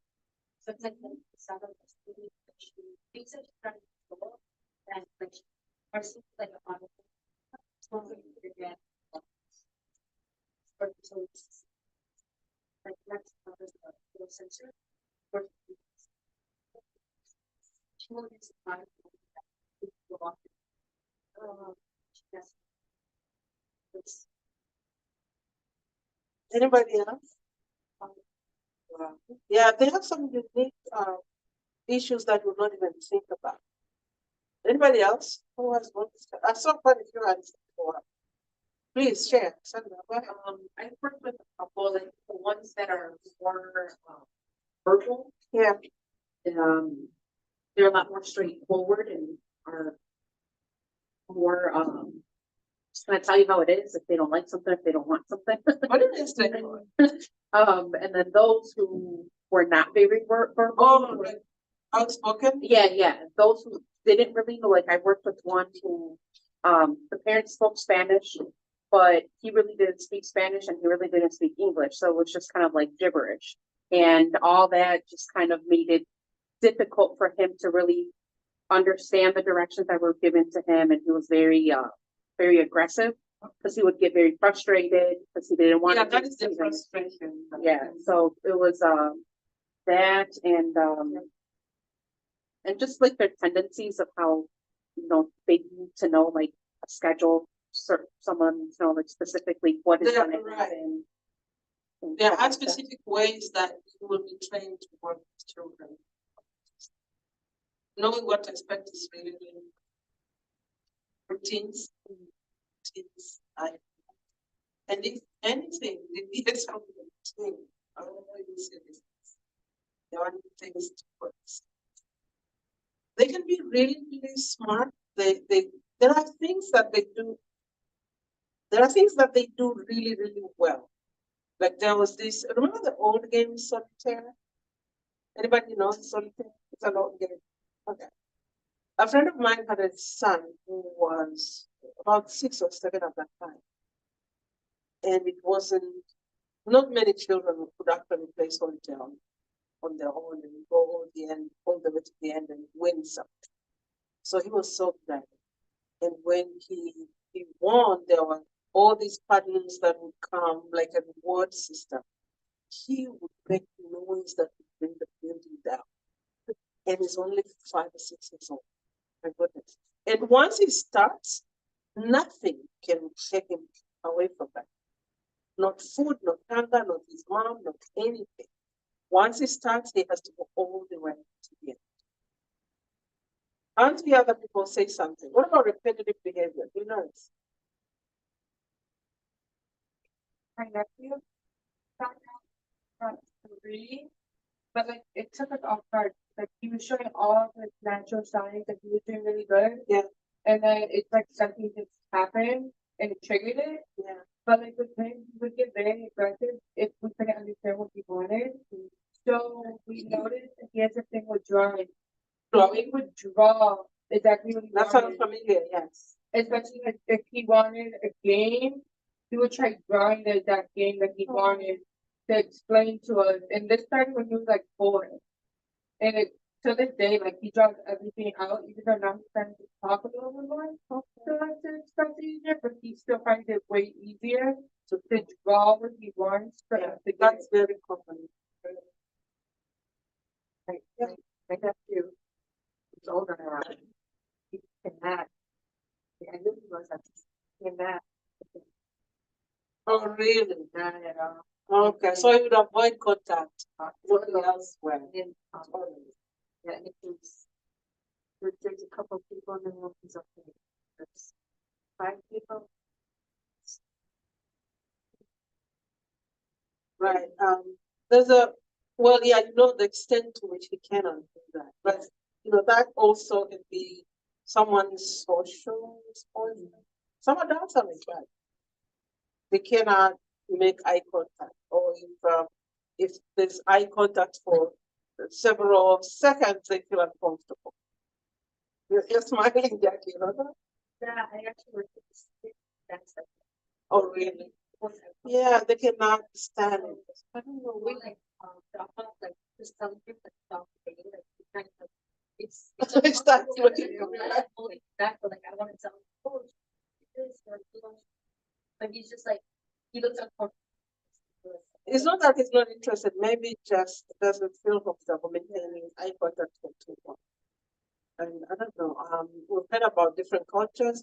Anybody else? Wow. Yeah, they have some unique issues that we not even think about. Anybody else who has worked? I saw quite a few hands before. Please share. Sandra, go ahead. I've worked with a couple, like the ones that are more verbal. Yeah. They're a lot more straightforward and are more just gonna tell you how it is if they don't like something, if they don't want something. What is straightforward? And then those who were not very verbal. Oh, like outspoken? Yeah. Those who didn't really know, like I worked with one who the parents spoke Spanish, but he really didn't speak Spanish and he really didn't speak English. So it was just kind of like gibberish. And all that just kind of made it difficult for him to really understand the directions that were given to him. And he was very aggressive because he would get very frustrated because he didn't want Yeah, to. that is the frustration. Yeah, so it was that and just like their tendencies of how they need to know like a schedule, someone needs to know like specifically what is Yeah, going to right. happen. There are specific ways that you will be trained to work with children. Knowing what to expect is really, really routines. And if anything, the deviates from the routine, I don't know if you say this. There are things to work. They can be really, really smart. There are things that they do. There are things that they do really, really well. Like there was this, remember the old game Solitaire? Anybody know Solitaire? It's an old game. Okay. A friend of mine had a son who was about 6 or 7 at that time. And it wasn't, not many children could actually play Solitaire on their own and go all the way to the end and win something. So he was so glad. And when he won, there were all these patterns that would come like a reward system. He would make noise that would bring the building down. And he's only 5 or 6 years old. My goodness. And once he starts, nothing can take him away from that. Not food, not hunger, not his mom, not anything. Once he starts, he has to go all the way to the end. Aren't the other people say something? What about repetitive behavior? Do you know this? My nephew found out really, but like it took us off guard. Like he was showing all of his natural signs that he was doing really good. Yeah. And then it's like something just happened and it triggered it. Yeah. But like with him, he would get very aggressive if we couldn't understand what he wanted. So we noticed that he has a thing with drawing. So Drawing. he would draw exactly what he That sounds wanted. familiar, yes. Especially like if he wanted a game, he would try drawing the exact game that he wanted to explain to us. And this started when he was like 4. And it, to this day, like he draws everything out, even though now he's starting to talk a little bit more. So like to express it easier, but he still finds it way easier to draw what he wants for us to get. That's very common. My nephew is older now. He cannot. I knew he was at cannot. Oh, really? Not at all. Okay, so you would avoid contact. What Well, else? Well, and, yeah, and it was, there's a couple people in the room, he's okay. There's 5 people. right. There's a, well, yeah, you know the extent to which he cannot do that, but you know that also can be someone's social responsibility. Some adults are like that. They cannot make eye contact, or if there's eye contact for several seconds, they feel uncomfortable. You're smiling, Jackie, you know that? Yeah, I actually worked with this. That's like. Oh, really? Yeah, they cannot stand it. I don't know, we like, drop off, like, just tell them that stop, like, kind of, it's. It starts looking at me. That, but like, I want to tell him, oh, this, or, you know, but he's just like, he looks uncomfortable. It's not that he's not interested, maybe it just doesn't feel comfortable maintaining eye contact for too long. And I don't know, we've heard about different cultures,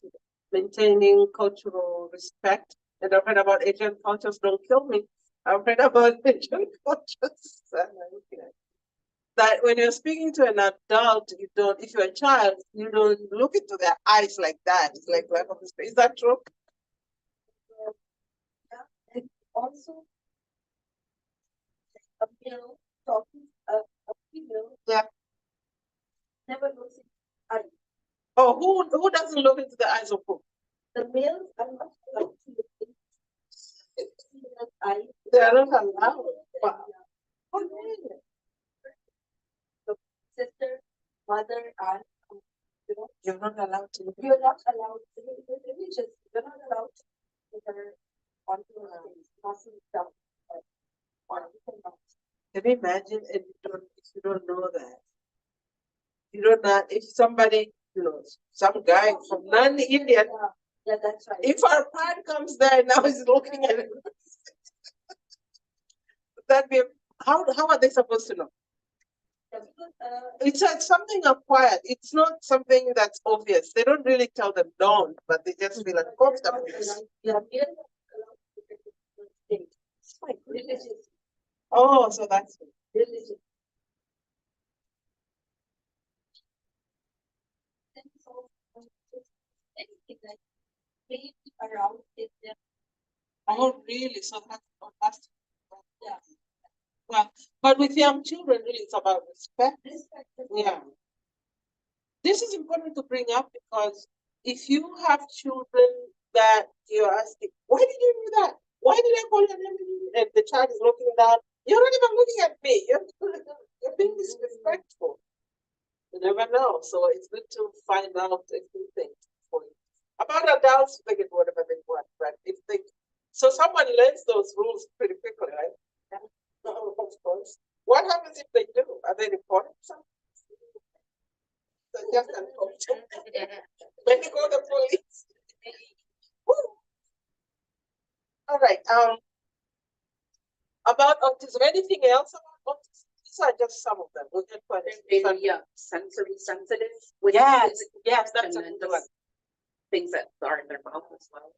maintaining cultural respect, and I've heard about Asian cultures, don't kill me. I've heard about Asian cultures. That when you're speaking to an adult, you don't, if you're a child, you don't look into their eyes like that. It's like, is that true? And also, a male talking, a female. Yeah. Never looks in eye. Oh, who doesn't look into the eyes of who? The males are not allowed to look in female's eye. They are not allowed. Wow. Oh, really? The sister, mother, aunt, you know, You're not allowed to look. you're not allowed, religious, you're not allowed to put her onto her face, nothing down. Or you cannot. Can you imagine if you don't know that? You don't know if somebody, you know, some guy from non-Indian, Yeah, that's right. if our pride comes there now he's looking at it. That be how are they supposed to know? Yeah, because, It's something acquired. It's not something that's obvious. They don't really tell them don't, but they just feel uncomfortable. yeah, males are allowed to look at the state. It's fine, religious, Oh, so that's it. religious. And so, anything like, maybe around it, yeah. Oh, really? So that's Yeah. well, but with young children, really, it's about respect. Respect. Yeah. This is important to bring up because if you have children that you're asking, why did you do that? Why did I call your name? And the child is looking down, you're not even looking at me. You're being disrespectful. You never know. So it's good to find out a few things for you. About adults, they can do whatever they want, but if they so someone learns those rules pretty quickly, right? Of course. What happens if they do? Are they reported something? So just maybe call the police. Woo. All right. About autism. Anything else about autism? These are just some of them. We'll get Maybe, sensory sensitive. Which Yes, is- yes, that's and a then good just one. things that are in their mouth as well.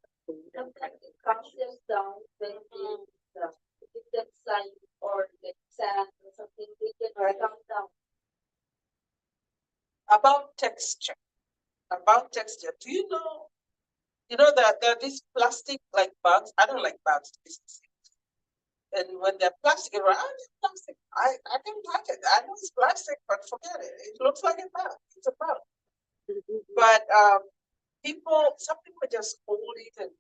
Sometimes it calms them down when they give them sign or like sad or something, they can calm down. About texture. About texture. Do you know that there are these plastic like bags? I don't like bags to be specific. And when they're plastic, you're like, oh, it's plastic. I didn't like it. I know it's plastic, but forget it. It looks like a bag. It's a bag. But some people just hold it and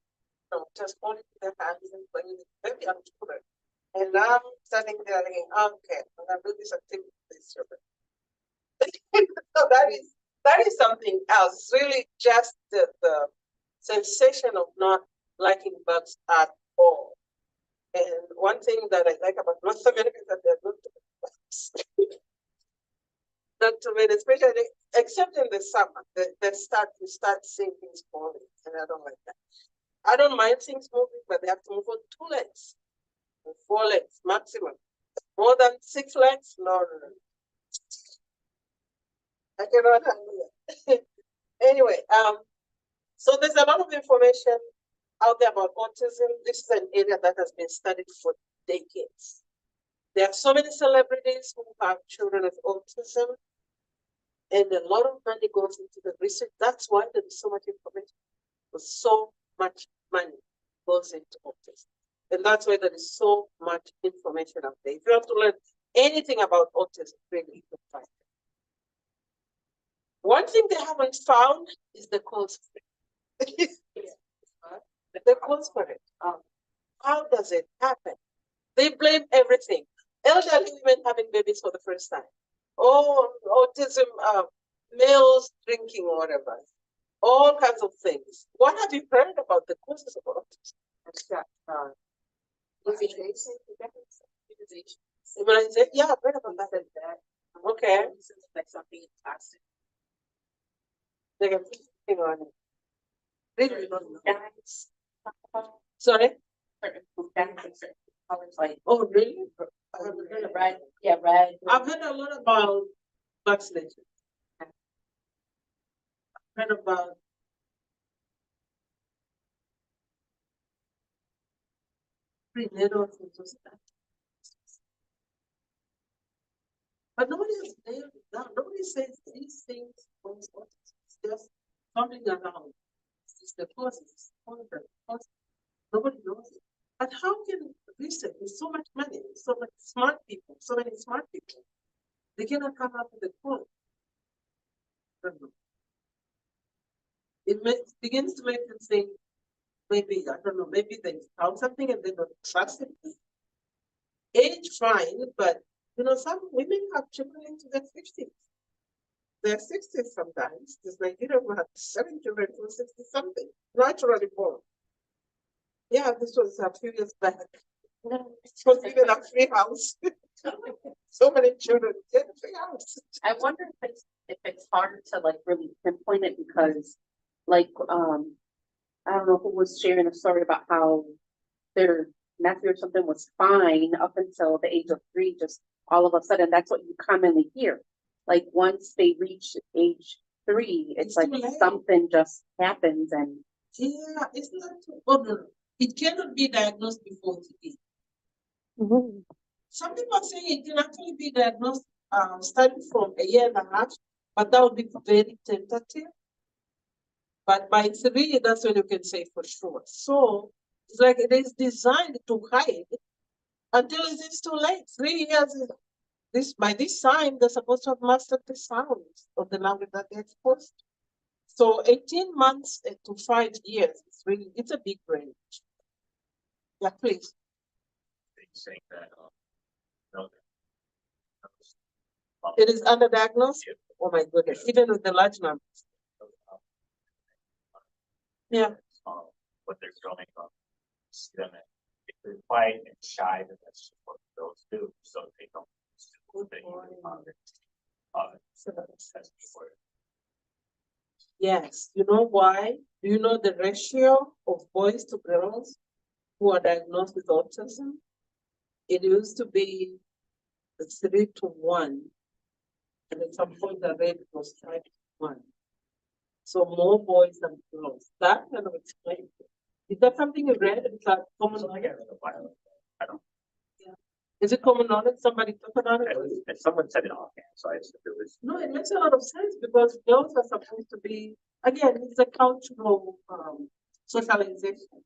just hold it in their hands and play with it. Very uncomfortable. And I'm standing there thinking, okay, I'm gonna do this activity with these children. So that is something else. It's really just the sensation of not liking bugs at all. And one thing that I like about North America is that they're not too many bugs. Not too many, especially except in the summer. You start seeing things falling, and I don't like that. I don't mind things moving, but they have to move on 2 legs, or 4 legs maximum. More than 6 legs, no. I cannot handle it. Anyway, so there's a lot of information out there about autism. This is an area that has been studied for decades. There are so many celebrities who have children with autism, and a lot of money goes into the research. That's why there is so much information. So much money goes into autism. And that's why there is so much information out there. If you have to learn anything about autism, really, you can find it. One thing they haven't found is the cause for it. The cause for it. How does it happen? They blame everything. Elderly women having babies for the first time. Oh, autism, males drinking or whatever. All kinds of things. What have you heard about the causes of autism? Immunization. Immunization. Yeah, I've heard about that. Okay. Like something toxic. They can put something on it. Really? Sorry? Oh, really? I haven't heard about it. Yeah, red. I've heard a lot about vaccination. I've heard about prenatal things. But nobody has nailed it down. Nobody says these things on spot. It's just coming around. It's the causes. Nobody knows it. But how can research with so much money, so much smart people, so many smart people, they cannot come up with a cause? I don't know. It begins to make them think, maybe, I don't know, maybe they found something and they don't trust it. Age fine, but you know, some women have children into their 50s. Their 60s sometimes. There's Nigeria who had 7 children who 60 something, naturally born. Yeah, this was a few years back. It was even a free house. So many children get a free house. I wonder if it's hard to like really pinpoint it because like I don't know who was sharing a story about how their nephew or something was fine up until the age of 3, just all of a sudden that's what you commonly hear. Like once they reach age 3, it's like something just happens and yeah, it's not oh, no. It cannot be diagnosed before today. Some people are saying it can actually be diagnosed starting from a year and a half, but that would be very tentative. But by 3, that's when you can say for sure. So it's like it is designed to hide until it is too late. 3 years is by this time they're supposed to have mastered the sounds of the language that they're exposed to. So 18 months to 5 years, it's a big range. Yeah, please. Saying that, It is underdiagnosed? Oh my goodness, even with the large numbers. Yeah. What they're showing up, them, if they're quiet and shy, then that's what girls do, so they don't. Yes, you know why? Do you know the ratio of boys to girls who are diagnosed with autism? It used to be 3 to 1, and at some point the rate was 5 to 1. So more boys than girls. That kind of explains it. Is that something you read? Is that common knowledge? I don't. Yeah. Is it common knowledge? Somebody talk about it? And someone said it offhand, so I just it was. No, it makes a lot of sense because girls are supposed to be, again, it's a cultural socialization.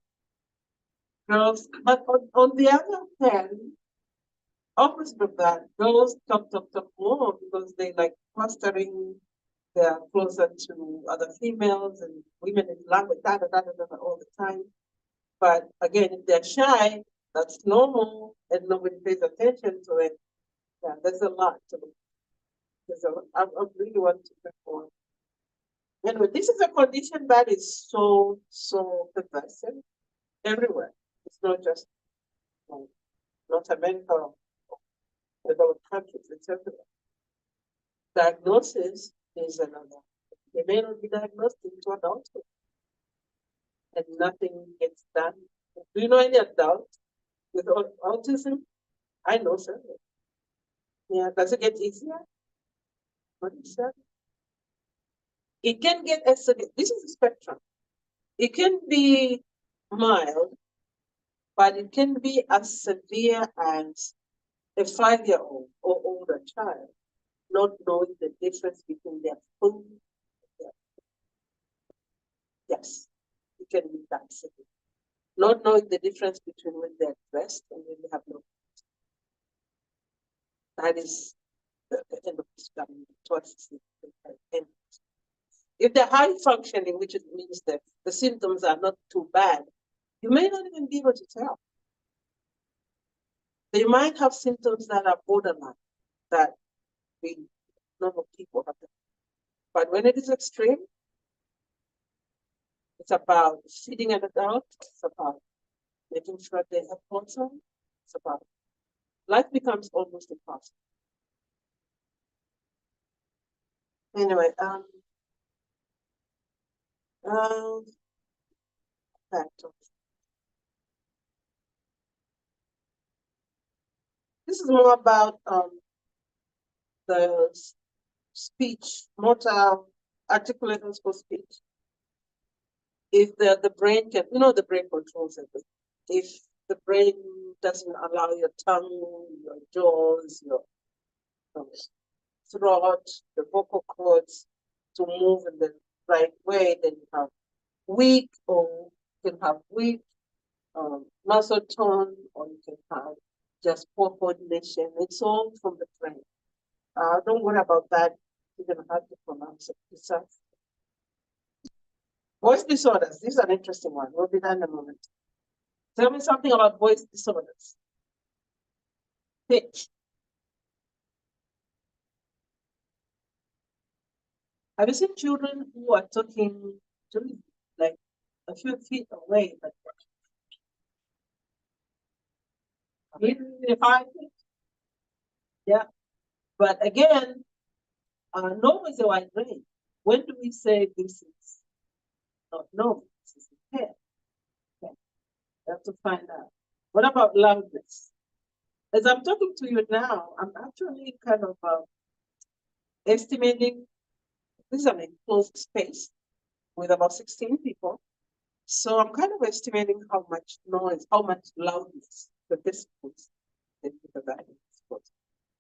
Girls, but on the other hand, opposite of that, girls talk more because they like fostering, they're closer to other females and women in language, all the time. But again, if they're shy, That's normal and nobody pays attention to it. Yeah, there's a lot to it. There's a lot. I really want to perform. Anyway, this is a condition that is so pervasive everywhere. It's not just North America or developed countries, it's everywhere. Diagnosis is another. They may not be diagnosed into adulthood, and nothing gets done. Do you know any adult with autism? I know several. Yeah, does it get easier? What is that? It can get escalated. This is a spectrum. It can be mild, but it can be as severe as a 5-year-old or older child not knowing the difference between their food and their. Yes, it can be that severe. Not knowing the difference between when they're dressed and when they have no. That is the end of the study towards the end. If they're high functioning, which means that the symptoms are not too bad, you may not even be able to tell. They might have symptoms that are borderline, that we normal people have. But when it is extreme, it's about feeding an adult, it's about making sure they have control, it's about life becomes almost impossible. Anyway, back to this is more about the speech, motor, articulation for speech. If the brain can, the brain controls everything. If the brain doesn't allow your tongue, your jaws, your throat, the vocal cords to move in the right way, then you have weak, or you can have weak muscle tone, or you can have just poor coordination. It's all from the brain. Don't worry about that. You're gonna have to pronounce it yourself. Voice disorders. This is an interesting one. We'll be done in a moment. Tell me something about voice disorders. Pitch. Have you seen children who are talking like a few feet away, but really high pitch? Yeah. But again, no is a wide range. When do we say this is not normal? This is impaired. Okay. You have to find out. What about loudness? As I'm talking to you now, I'm actually kind of estimating. This is an enclosed space with about 16 people. So I'm kind of estimating how much noise, how much loudness the decibels that we provide.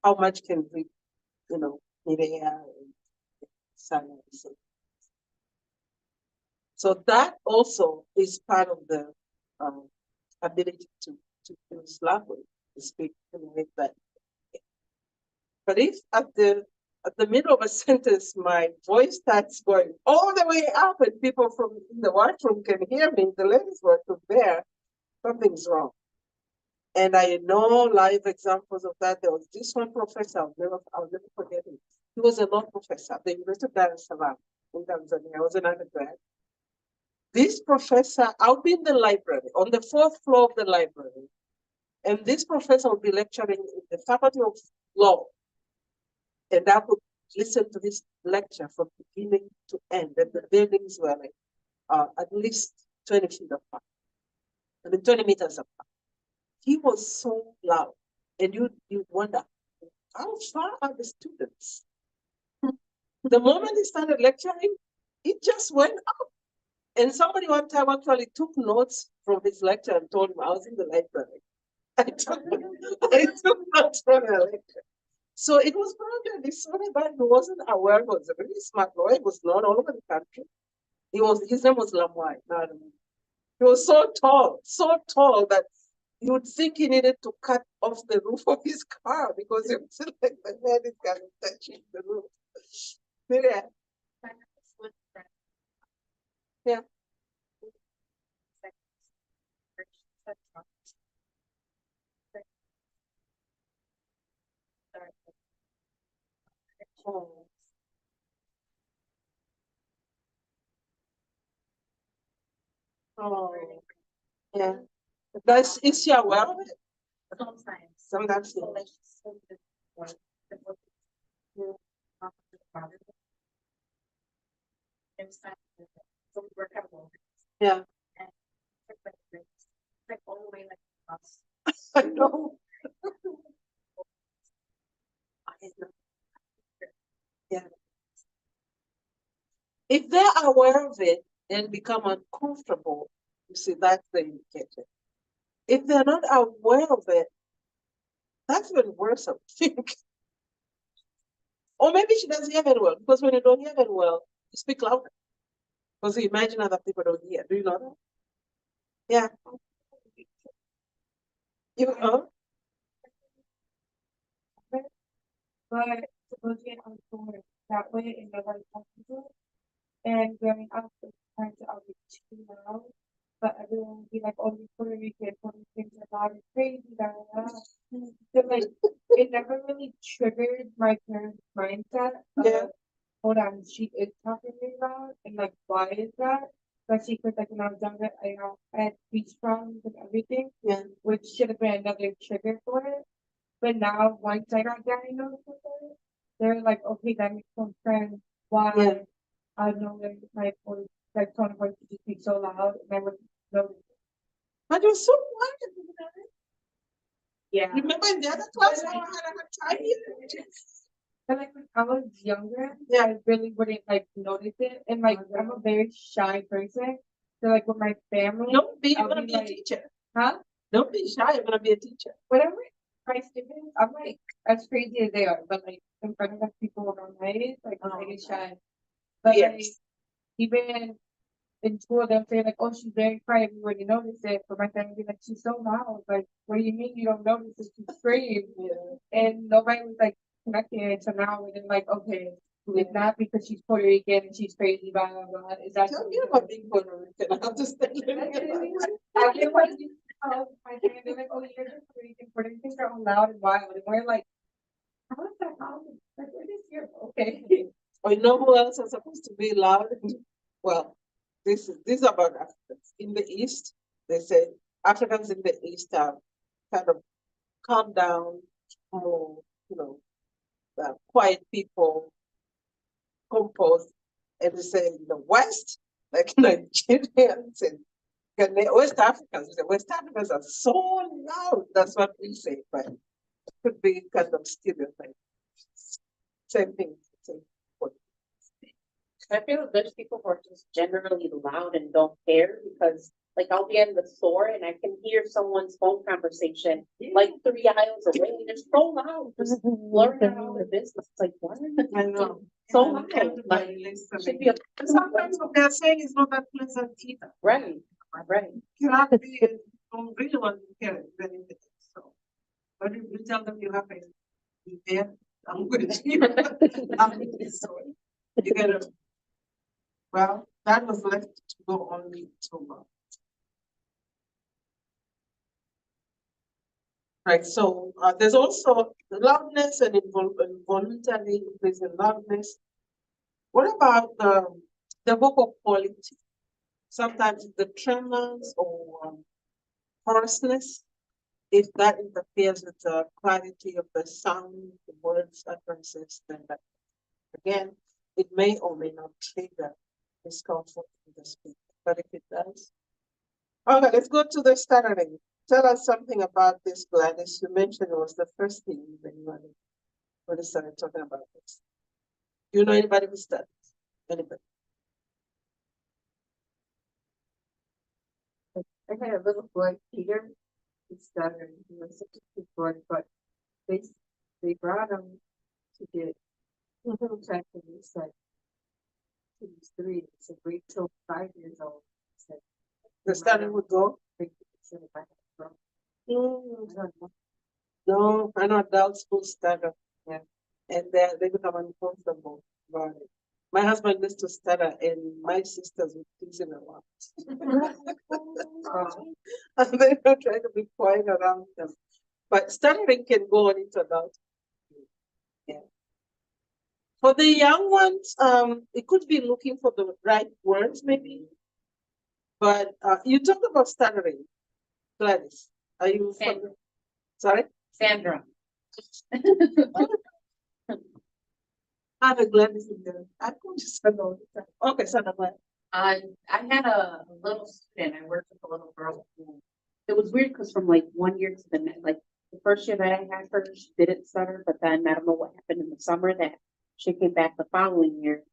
How much can we, in the air and silence. So that also is part of the ability to use language, to speak in a way that. But if at the middle of a sentence, my voice starts going all the way up and people from the washroom can hear me, the ladies washroom there, something's wrong. And I know live examples of that. There was this one professor, I'll never forget him. He was a law professor at the University of Dar es Salaam in Tanzania. I was an undergrad. This professor, I'll be in the library, on the 4th floor of the library, and this professor will be lecturing in the Faculty of Law. And I would listen to this lecture from beginning to end, and the buildings were like at least 20 feet apart, 20 meters apart. He was so loud, and you'd wonder, how far are the students? The moment he started lecturing, it just went up. And somebody one time actually took notes from his lecture and told him I was in the library. I took notes from the lecture. So it was probably a disorder that he wasn't aware. He was a really smart lawyer. He was known all over the country. His name was Lamwai. He was so tall that you would think he needed to cut off the roof of his car because it was like the head is kind of touching the roof. Yeah. Yeah. Oh. Oh, yeah. Is she aware of it? Sometimes. Sometimes, So yeah. like, so the- like, the book is not the father. There's time to- so we work out more. Yeah. And it's like all the way like us. I know. Yeah. If they're aware of it and become uncomfortable, you see, that's the indicator. If they're not aware of it, that's even worse, I think. Or maybe she doesn't hear very well, because when you don't hear very well, you speak louder. Because you imagine other people don't hear. Do you know that? Yeah. You know? But supposedly I was born that way and nobody talking to it. And growing up, the parents are always too loud. But everyone would be like, oh, you're Puerto Ricans are loud and crazy, da, da, da. So like, it never really triggered my parents' mindset of, Yeah. hold on, she is talking really loud, and like, why is that? Especially because like when I was younger, I had speech problems and everything, Yeah. which should have been another trigger for it. But now, once I got diagnosed with it, they're like, okay, that makes some sense. Why? Yeah. I know that my voice, like tone of voice, could just be so loud, and I wouldn't notice. But you're so quiet. Yeah. Remember in the other class, I had a time here. But like when I was younger, Yeah. I really wouldn't like notice it. And like I'm a very shy person. So like with my family, Don't be, you're I'll gonna be be a like, teacher. huh? Don't be shy, you're gonna be a teacher. Whatever my students, I'm like as crazy as they are, but like in front of like, people around my age, like I get shy. But like Yes. even in school, they'll say like, "Oh, she's very quiet. We already noticed it." But my family be like, "She's so loud." Like, what do you mean you don't notice it? She's screams, and nobody was like connecting it. So now we're like, okay, it's not because she's Puerto Rican and she's crazy, blah blah blah. Is that Tell me about being Puerto Rican. I have to stay living in I get what you tell my family. They're like, "Oh, you're just Puerto Rican. Puerto Ricans are all loud and wild," and we're like, "How is that loud? Like, we're just here, okay." Or you know who else are supposed to be loud? Well, this is about Africans. In the East, they say Africans in the East are kind of calm down, more, quiet people, composed. And they say in the West, like Nigerians and West Africans, we say West Africans are so loud. That's what we say, but it could be kind of stereotype. Same thing. Same. I feel there's people who are just generally loud and don't care because like I'll be in the store and I can hear someone's phone conversation like 3 aisles away. They're so loud, just blurring out all their business. It's like, what are you I know. so loud? Like, should be a Sometimes what they're saying is not that pleasant either. right, right. You cannot be, don't really want to hear it, then it is. So, but if you tell them you have an event, I'm with you. So, you gotta, well, that was left to go only to months. Right, so there's also loudness and involuntary increase in loudness. What about the vocal quality? Sometimes the tremors or hoarseness, if that interferes with the clarity of the sound, the words, utterances, then that, again, it may or may not trigger discomfort in the speaker. But if it does, okay, let's go to the stuttering. Tell us something about this, Gladys. You mentioned it was the first thing when you started talking about this. Do you know anybody who stutters? Anybody? I had a little boy, Peter, he stuttered, he was such a good boy, but they brought him to get checked and he said, he was 3, he said, wait till 5 years old. He said, The stuttering would go? he said, if I had a problem, Mm, I don't know. no, I know adults who stutter. Yeah. And they become uncomfortable about it. My husband used to stutter, and my sisters would tease him a lot. And they were trying to be quiet around them. But stuttering can go on into adulthood. Yeah. For the young ones, it could be looking for the right words, maybe. But you talked about stuttering, Gladys. Are you Sandra. Sorry? Sandra. I have a Gladys in there. I could just say all the time. Okay, Sandra, go ahead. I had a little student, I worked with a little girl who, it was weird because from like one year to the next, like the first year that I had her, she didn't stutter, but then I don't know what happened in the summer that she came back the following year.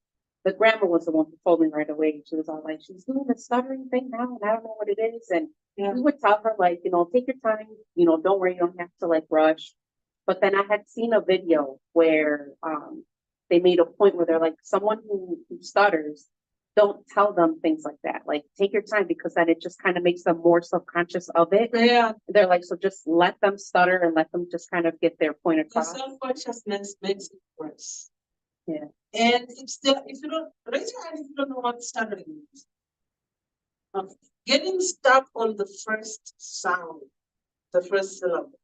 The grandma was the one who told me right away. She was all like, she's doing the stuttering thing now, and I don't know what it is. And Yeah. we would tell her like, take your time, don't worry, you don't have to like rush. But then I had seen a video where they made a point where they're like, someone who stutters, don't tell them things like that. Like, take your time because then it just kind of makes them more subconscious of it. Yeah, They're like, so just let them stutter and let them just kind of get their point the across. self-consciousness makes it worse. Yeah. And if you don't, raise your hand if you don't know what stuttering means. Getting stuck on the first sound, the first syllable.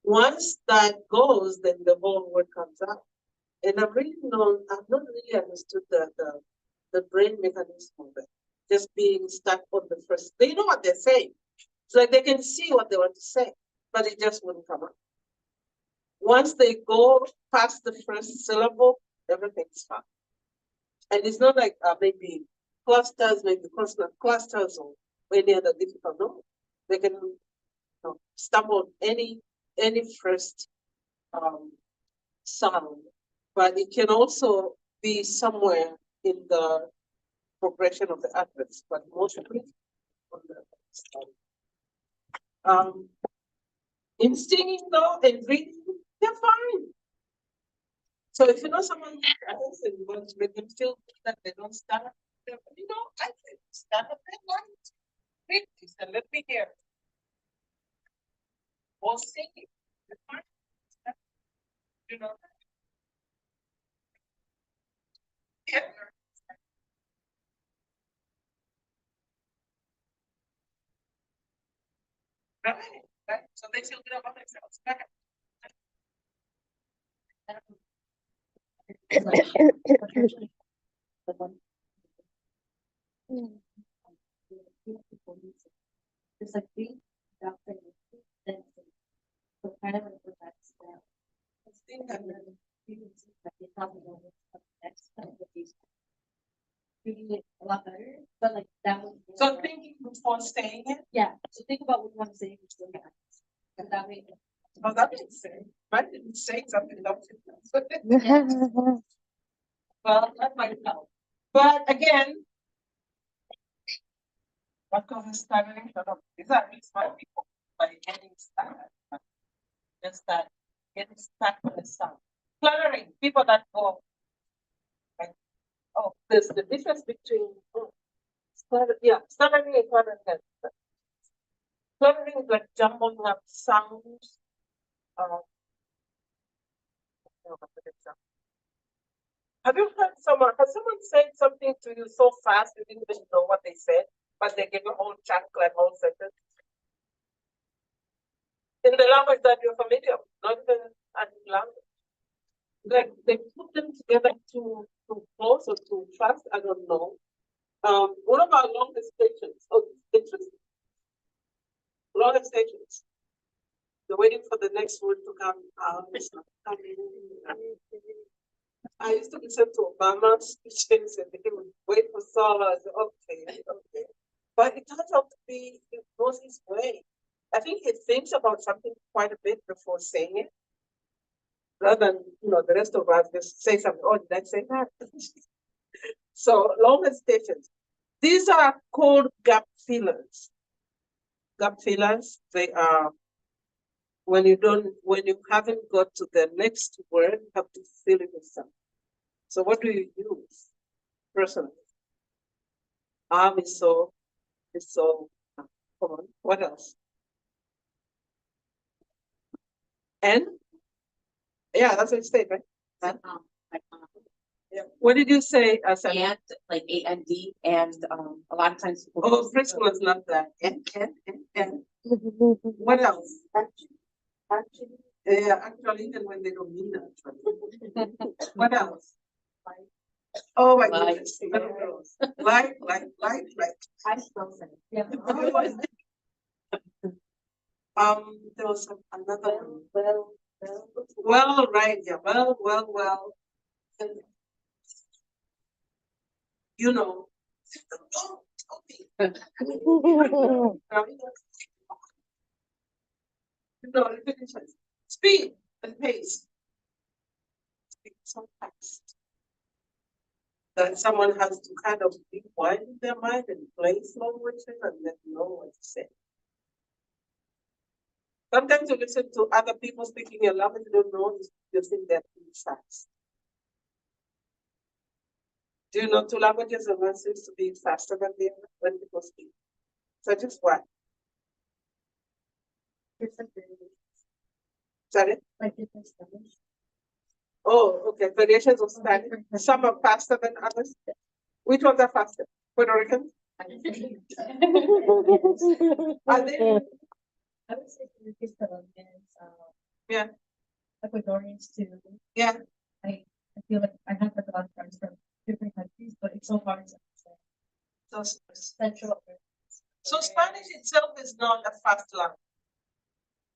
Once that goes, then the whole word comes out. And I've not really understood the brain mechanism of it. Just being stuck on the first, they know what they're saying. It's like they can see what they want to say, but it just wouldn't come out. Once they go past the first syllable, everything's fine. And it's not like maybe clusters, maybe consonant clusters or any other difficult. No, they can stumble any first sound, but it can also be somewhere in the progression of the utterance, but mostly on the sound. In singing though and reading, they're fine. So if you know someone who struggles and wants to make them feel that they don't stand up, I can stand up and read this and let me hear. Or sing it. You know. Yeah. Right. So they feel good about themselves. It's like being without saying anything. So kind of like that's that. It's thing that you can see that they probably know what's next time with these. Reading it a lot better, but like that was. So thinking before saying it. Yeah, so think about what you want to say before you and that way. Oh, that makes sense. But didn't say something else. Well, that might help. But again, what causes stuttering? These are really smart people, but getting stuck. Just that getting stuck on the sound. Cluttering, people that go like, oh, there's the difference between stuttering and cluttering. Cluttering is like jumbling up sounds. Have you heard has someone said something to you so fast you didn't even know what they said, but they gave a whole chunk, like whole sentence? In the language that you're familiar with, not even a new language. Like they put them together too close or too fast, I don't know. What about long stations? Oh, interesting. Long stations. They're waiting for the next word to come out. I used to listen to Obama's speeches and he would wait for Saul. I said, okay. But it turns out to be, he knows his way. I think he thinks about something quite a bit before saying it. Rather than, the rest of us just say something, oh, did I say that? So long hesitations. These are called gap fillers. Gap fillers, they are when you haven't got to the next word, you have to fill it with something. So what do you use personally? Is so come on, what else? And yeah, that's what you say, right? Yeah. What did you say? And like AND and a lot of times people. Oh, French was not that. And what else? Actually, yeah, actually, even when they don't mean actually. What else? Oh my Light. goodness. Light. I still say. Yeah. There was another one. Well. Well, right, yeah, well. And, you know, don't tell me. You know, speed and pace. Speak so fast that someone has to kind of be quiet in their mind and play slow with it and let know what to say. Sometimes you listen to other people speaking your language, you don't know, you think they're too fast. Do you know two languages and one seems to be faster than the other when people speak? So just what? Sorry? Like different Spanish. Oh, okay. Variations of Spanish. Some are faster than others. Which ones are faster? Puerto Ricans? Are they? I would say Philippines, Colombians, Yeah, Ecuadorians too. yeah. I feel like I have like a lot of friends from different countries, but it's so hard to understand. Central America. So Spanish itself is not a fast language.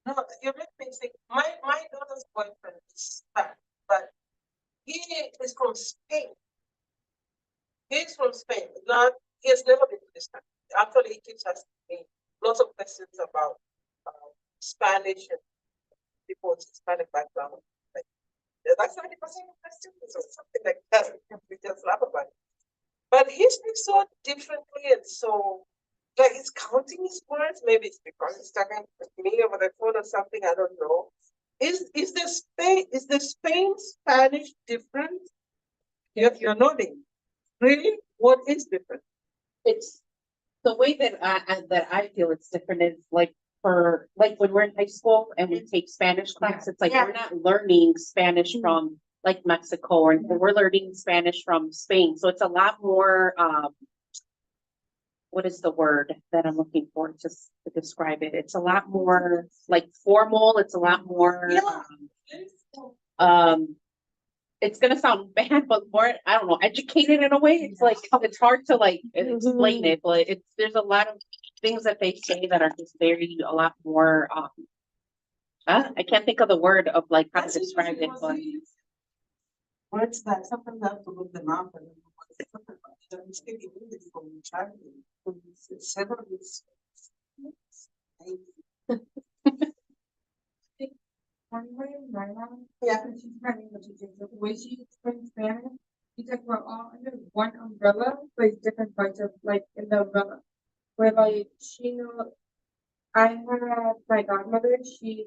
No, you're making me think. My daughter's boyfriend is Spanish, but he is from Spain. He's from Spain. Not he has never been to this country. Actually, he keeps asking me lots of questions about Spanish and people with Hispanic background. Like, that's 90% of questions or something like that. We just laugh about it. But he speaks so differently and so like he's counting his words. Maybe it's because he's talking with me over the phone or something. I don't know. Is the Spain Spanish different? You're nodding. Really? What is different? It's the way that I feel it's different is like for like when we're in high school and we take Spanish class, it's like Yeah. we're not learning Spanish from like Mexico or we're learning Spanish from Spain. So it's a lot more what is the word that I'm looking for just to describe it? It's a lot more like formal, it's a lot more it's gonna sound bad, but more, I don't know, educated in a way. It's like it's hard to like explain it, but there's a lot of things that they say that are just a lot more I can't think of the word of like how to describe it, but Words that sometimes I have to look them up and I'm speaking English from childhood. Several years. One way, my mom, Yeah. she's having what she did, the way she explains Spanish, she's like, we're all under one umbrella, but it's different parts of like in the umbrella. Where like she know, I have my godmother, she's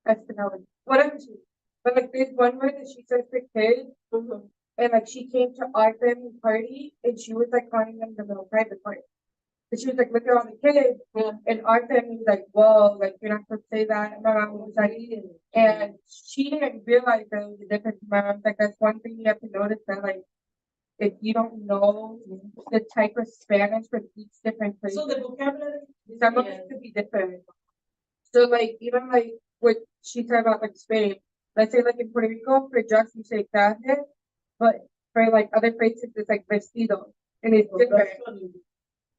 Espanola, whatever she, but like there's one word that she says for kids, and like she came to our family party and she was like calling them the little private party. And she was like, look at all the kids. And our family was like, whoa, like you're not supposed to say that. And my mom was like, and she didn't realize that it was a difference. My mom's like, that's one thing you have to notice that like if you don't know the type of Spanish for each different place. So the vocabulary, Some of it could be different. So like even like what she said about like Spain, let's say like in Puerto Rico for dress you say traje, but for like other places it's like vestido, and it's different.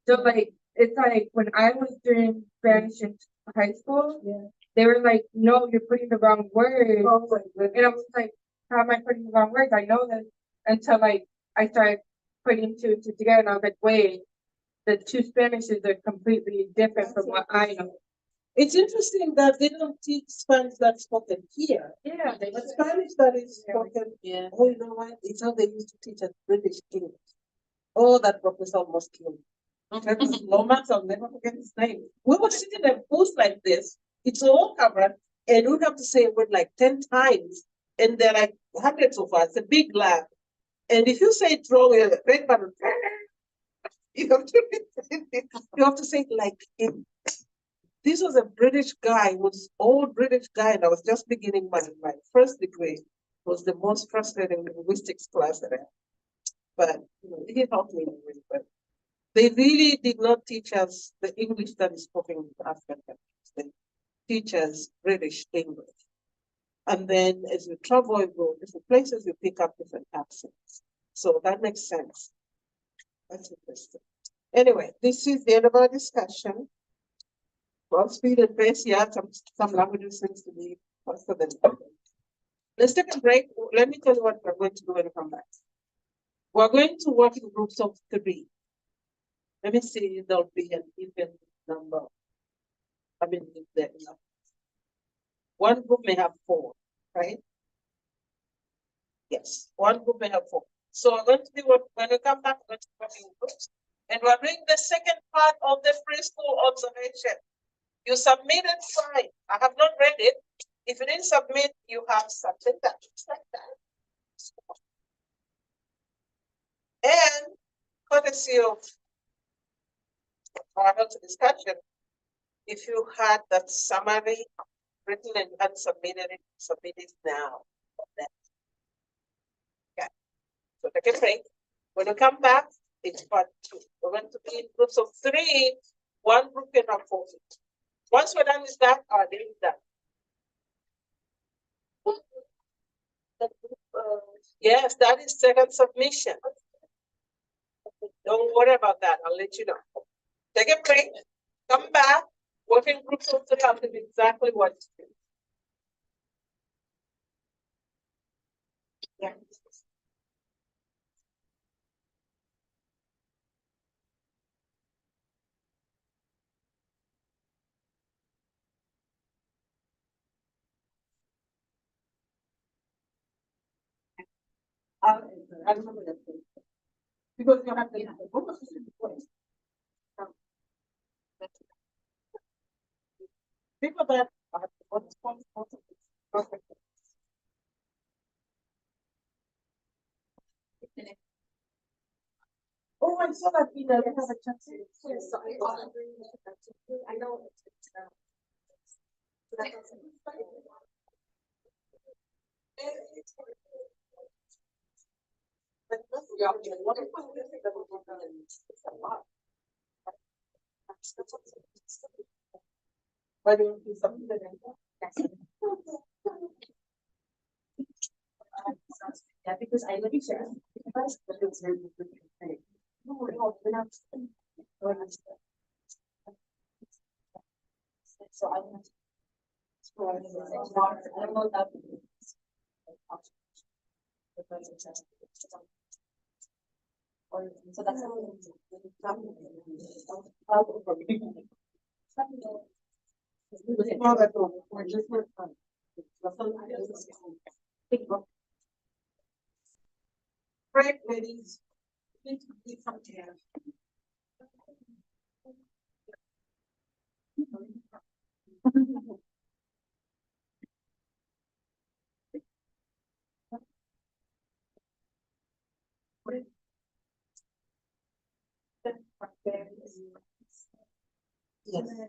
So like it's like when I was doing Spanish in high school, they were like, "No, you're putting the wrong words," and I was like, "How am I putting the wrong words? I know this." Until like I started putting two and two together, and I was like, "Wait, the two Spanishes are completely different from what I know." it's interesting that they don't teach Spanish that's spoken here. Yeah, they But Spanish that is spoken, yeah. oh, you know what? It's how they used to teach us British English. Oh, that professor almost killed me. That was Lomax, I'll never forget his name. We would sit in a booth like this, it's all covered, and we'd have to say a word like 10 times. And there are like hundreds of us, a big lab. And if you say it wrong, you're like, red button. You have to say it like him. This was a British guy, was old British guy, and I was just beginning my first degree. It was the most frustrating linguistics class that I had. But you know, he helped me anyway. But they really did not teach us the English that is spoken in African countries. They teach us British English. And then as you travel, you go different places, you pick up different accents. So that makes sense. That's interesting. Anyway, this is the end of our discussion. Well, speed and pace, yeah, some languages seems to be faster than others. Let's take a break. Let me tell you what we're going to do when we come back. We're going to work in groups of 3. Let me see if there'll be an even number. I mean, if there enough. One group may have 4, right? Yes, one group may have 4. So we're going to be working, when we come back, we're going to be working in groups. And we're doing the second part of the preschool observation. You submitted, fine. I have not read it. If you didn't submit, you have submitted that. Just like that. And courtesy of our health discussion, if you had that summary written and you had submitted it, submit it now. Okay. So take a break. When you come back, it's part 2. We're going to be in groups of 3. One group can have 4 people. Once we're done with that, our day is done. Yes, that is second submission. Don't worry about that. I'll let you know. Take a break. Come back. Work in groups of 3. I'll tell you exactly what to do. Yeah. I remember that thing. Because you have the people that are perfect. Oh, I saw that email. I have a chance. Yes, so I know. Why don't you submit it? Yeah, because I would share. So I want. So that's. Right, ladies. Need to be from here. Yes.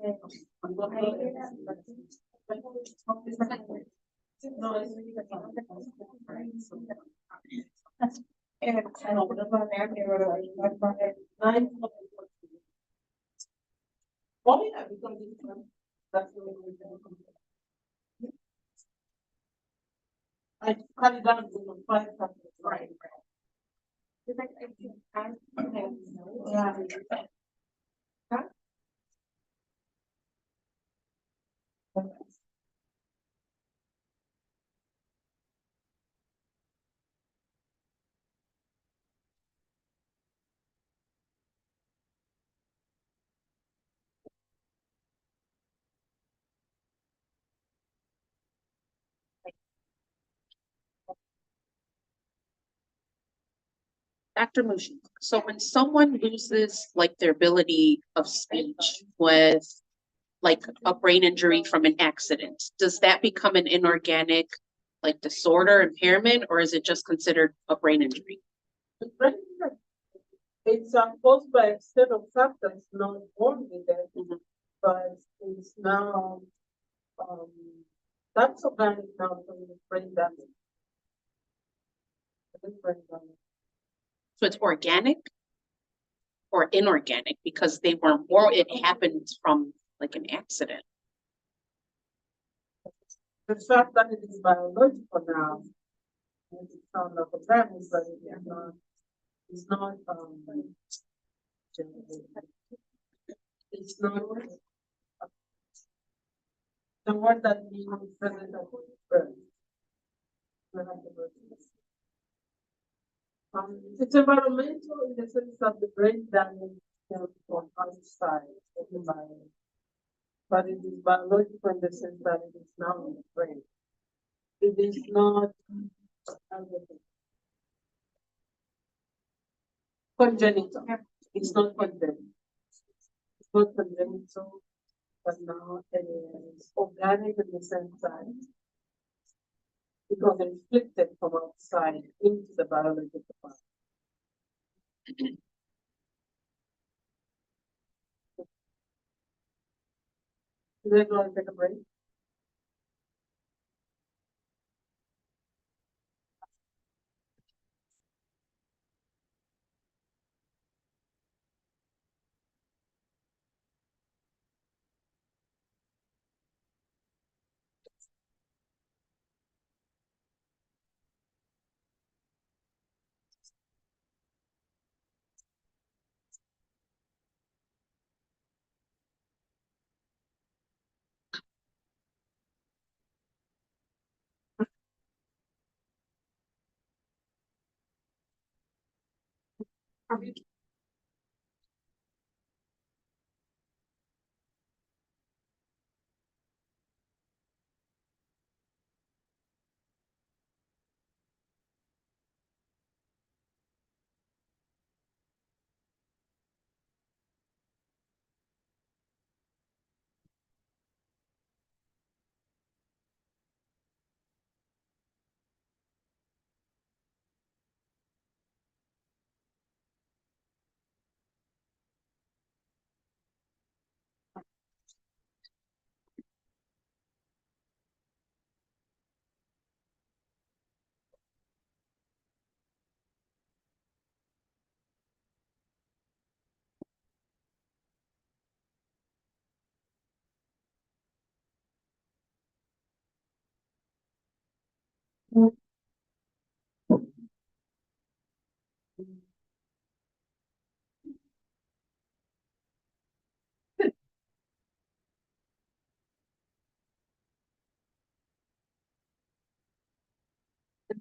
Oh, yeah, because that's the way we can. I cut it down to 5. Right. Yeah. Dr. Mushin, so when someone loses like their ability of speech with like a brain injury from an accident, does that become an inorganic like disorder, impairment, or is it just considered a brain injury? It's caused by a set of factors not born with it, but it's now that's organic now from the brain damage. So it's organic or inorganic because they were more, it happened from like an accident. the fact that it is biological now, and it's not like a family, but it's not, it's not the one that we present at birth. It's environmental in the sense of the brain damage on outside of the mind. But it is biological in the sense that it is now in the brain. It is not congenital. It's not congenital. It's not congenital, but now it is organic in the sense that it was inflicted from outside into the biological part. We're going to take a break.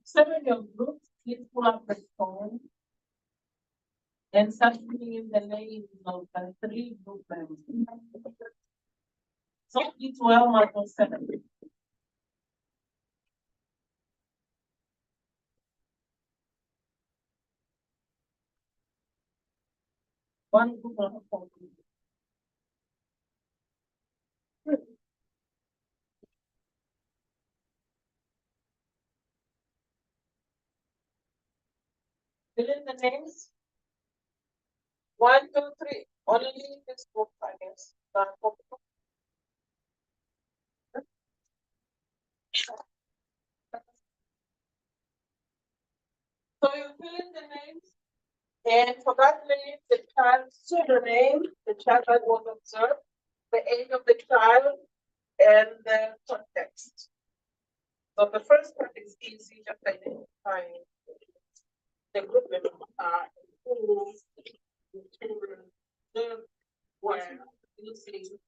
Seven your groups, please pull up the phone and start putting in the names of the three group members. So it's well marked 7. One group of 4. Fill in the names. 1, 2, 3. Only this group, I guess. Not 4. So you fill in the names, and for that name, the child's pseudonym, the child that was observed, the age of the child, and the context. So the first part is easy, just identifying the group members are who, the children, the where, using.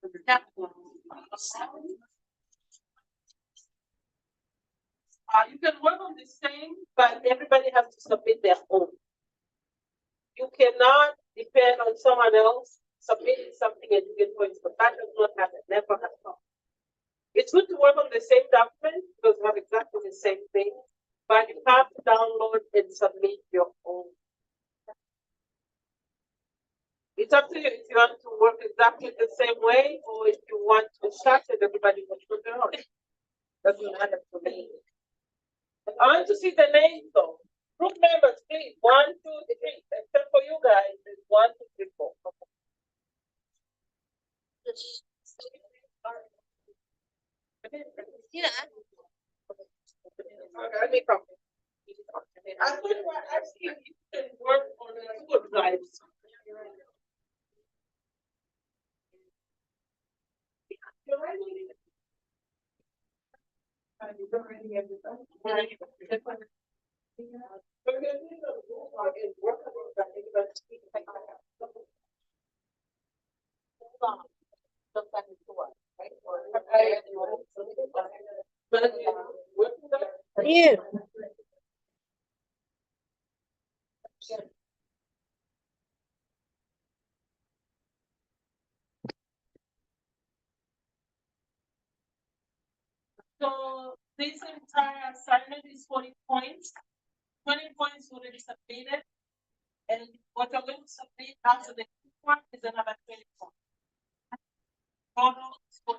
You can work on the same, but everybody has to submit their own. You cannot depend on someone else submitting something and you get points, but that does not happen, never happen. It's good to work on the same document because you have exactly the same thing, but you have to download and submit your own. It's up to you if you want to work exactly the same way or if you want to start and everybody will put their own. Doesn't matter to me. I want to see the names though. Group members, please. 1, 2, 3. Except for you guys, it's 1, 2, 3, 4. Yeah. you can work on the food drives. You. So this entire assignment is 40 points. 20 points already submitted. And what you're going to submit after the one is another 20 points. Total is 45.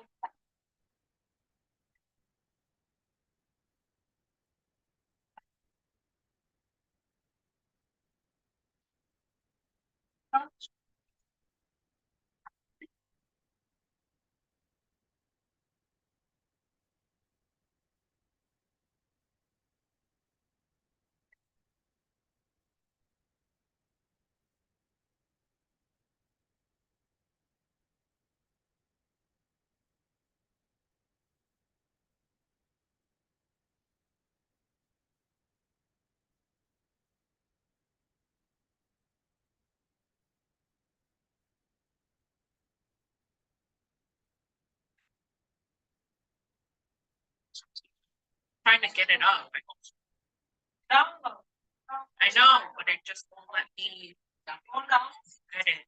Trying to get it up. Download. I know, but it just won't let me Hold on. edit.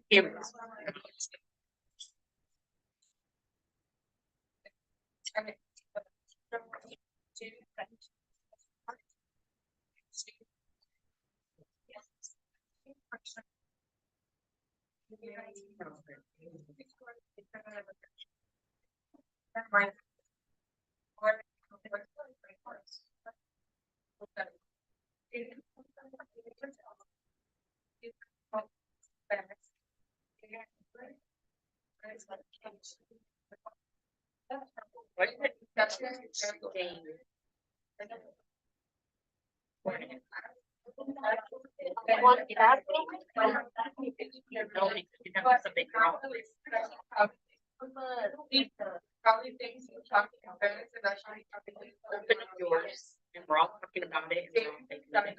Here. Probably things you talk about parents and actually talking Open up yours, and we're all talking about it. And we're all thinking about it.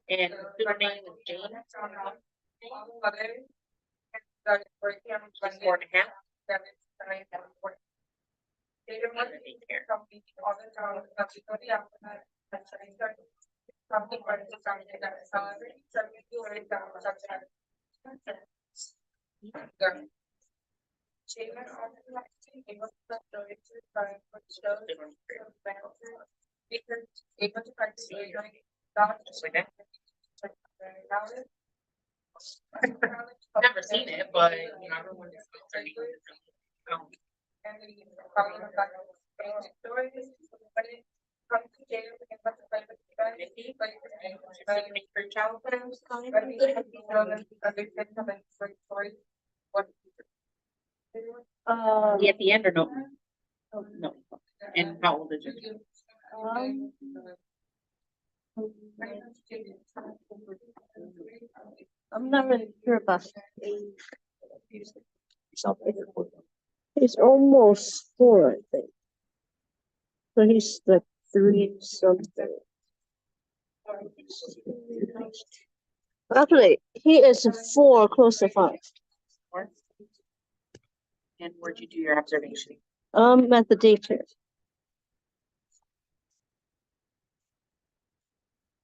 And the name is Jane. 4.5. I've never seen it, but you know, everyone is starting. At the end or no? Oh, no. And how old is it? I'm not really sure about age. He's almost 4, I think. So he's like 3 something. Actually, he is 4, close to 5. And where'd you do your observation? At the daycare.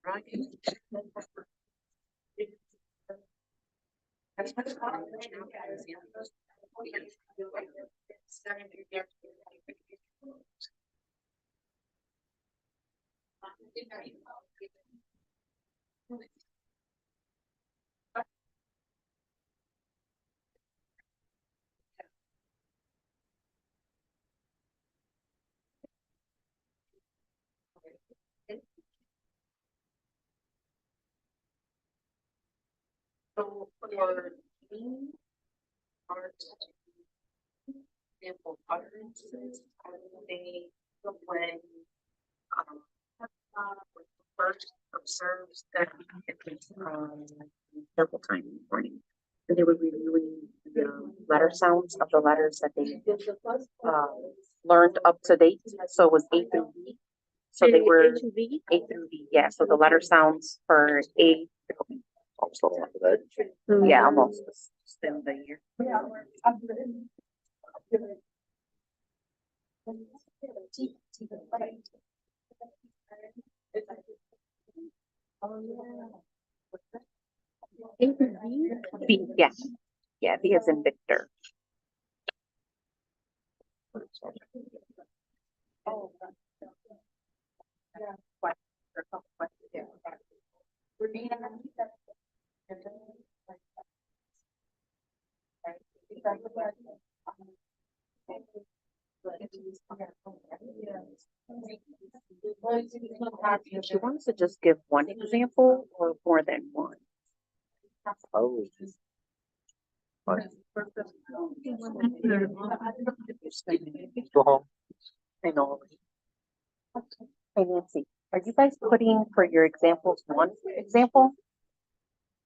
Right. That's much fun. for me, art, example utterances, I would say when, when first observes that it was, circle time in the morning. And they were reviewing the letter sounds of the letters that they, learned up to date, so it was A through B. So they were A to B? A through B, yeah, so the letter sounds for A. Also, after that. Yeah, almost in the year. B, yeah, yeah, B is in Victor. She wants to just give one example or more than one. Oh. Go home. I know. Hey Nancy, are you guys putting for your examples one example?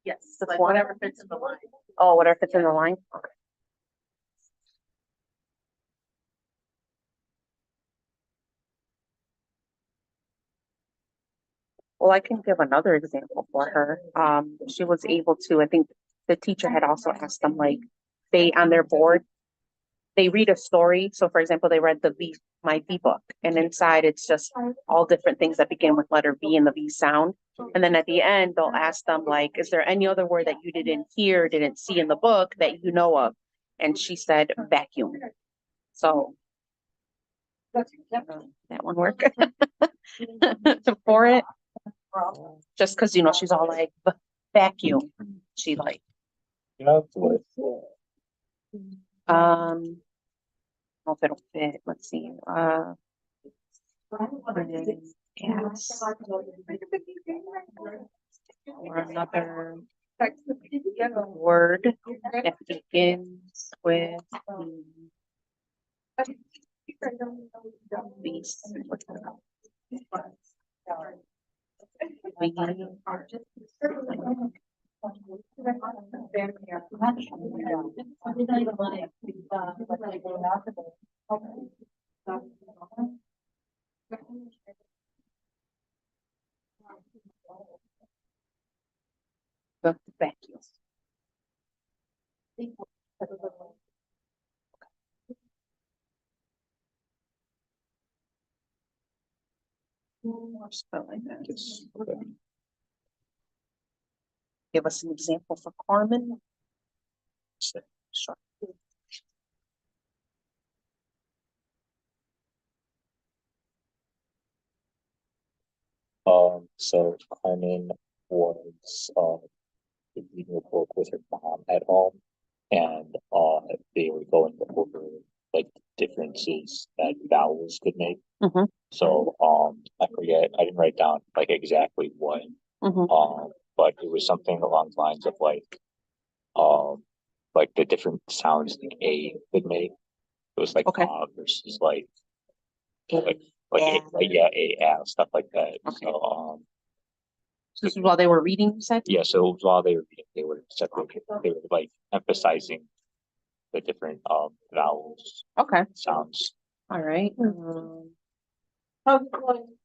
Yes, Just like one? whatever fits in the line. Oh, whatever fits in the line? Okay. Well, I can give another example for her. She was able to, I think the teacher had also asked them, like, they on their board, they read a story. So for example, they read my V book, and inside it's just all different things that begin with letter V and the V sound. And then at the end, they'll ask them, like, is there any other word that you didn't hear, didn't see in the book that you know of? And she said vacuum. So that one work for it. Just because, you know, she's all like vacuum. She like, Yeah, with, I don't know if it'll fit. Let's see. Gas. Or another word that begins with these. The vacuum. Spell like that. Give us an example for Carmen. Sure. So Carmen was, reading a book with her mom at home, and, they were going over, like, differences that vowels could make. Mhm. So, I forget, I didn't write down, like, exactly what, Mhm. but it was something along the lines of, like the different sounds like A could make. It was like, Okay. Versus like, like, Yeah. yeah, A, stuff like that. Okay. So, This is while they were reading, you said? yeah, so while they were reading, they were separating, they were like emphasizing the different, vowels, Okay. sounds. All right. How's it going?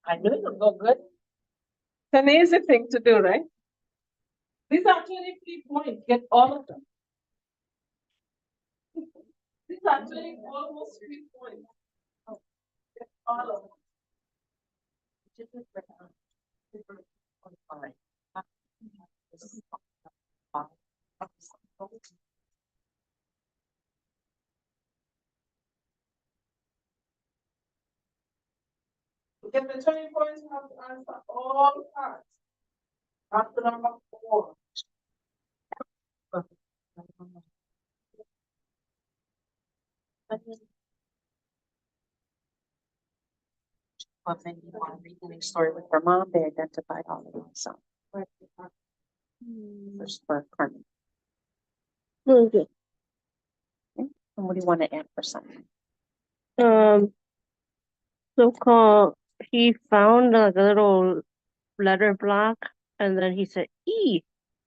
I knew it would go good. It's an easy thing to do, right? These are 23 points, get all of them. These are 20, almost 3 points. Get all of them. Get the 20 points, you have to answer all parts. After number 4. When you want to read the story with her mom, they identified all of them. So First for Carmen. Okay. And what do you want to add for something? So-called, he found like a little letter block, and then he said E,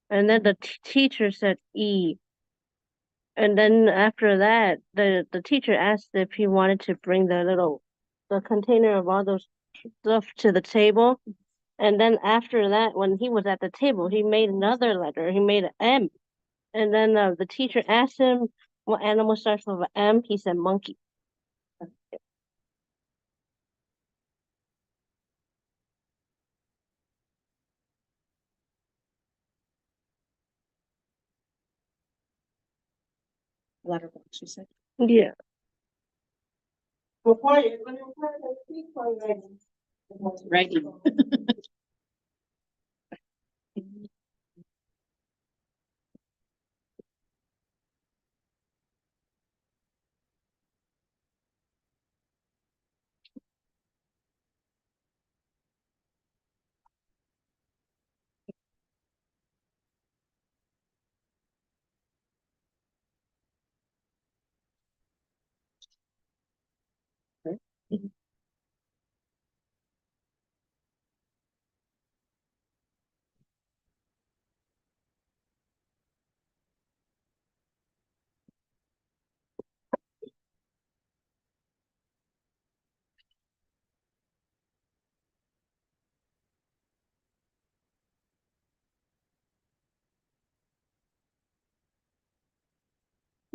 and then the teacher said E. And then after that, the teacher asked if he wanted to bring the container of all those stuff to the table. And then after that, when he was at the table, he made another letter. He made an M. And then the teacher asked him what animal starts with an M. He said monkey. Letterbox, you said. Yeah. Quiet, when you're quiet, I speak quiet. Right.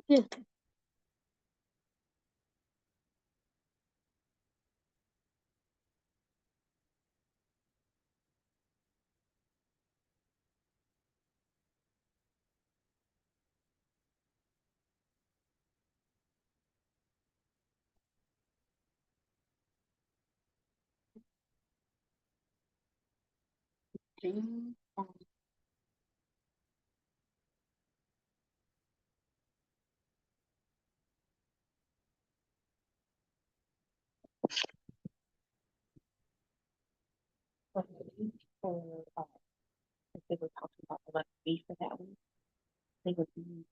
Yeah. If they were talking about the letter B for that one, they would be.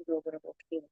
Do a little volcano.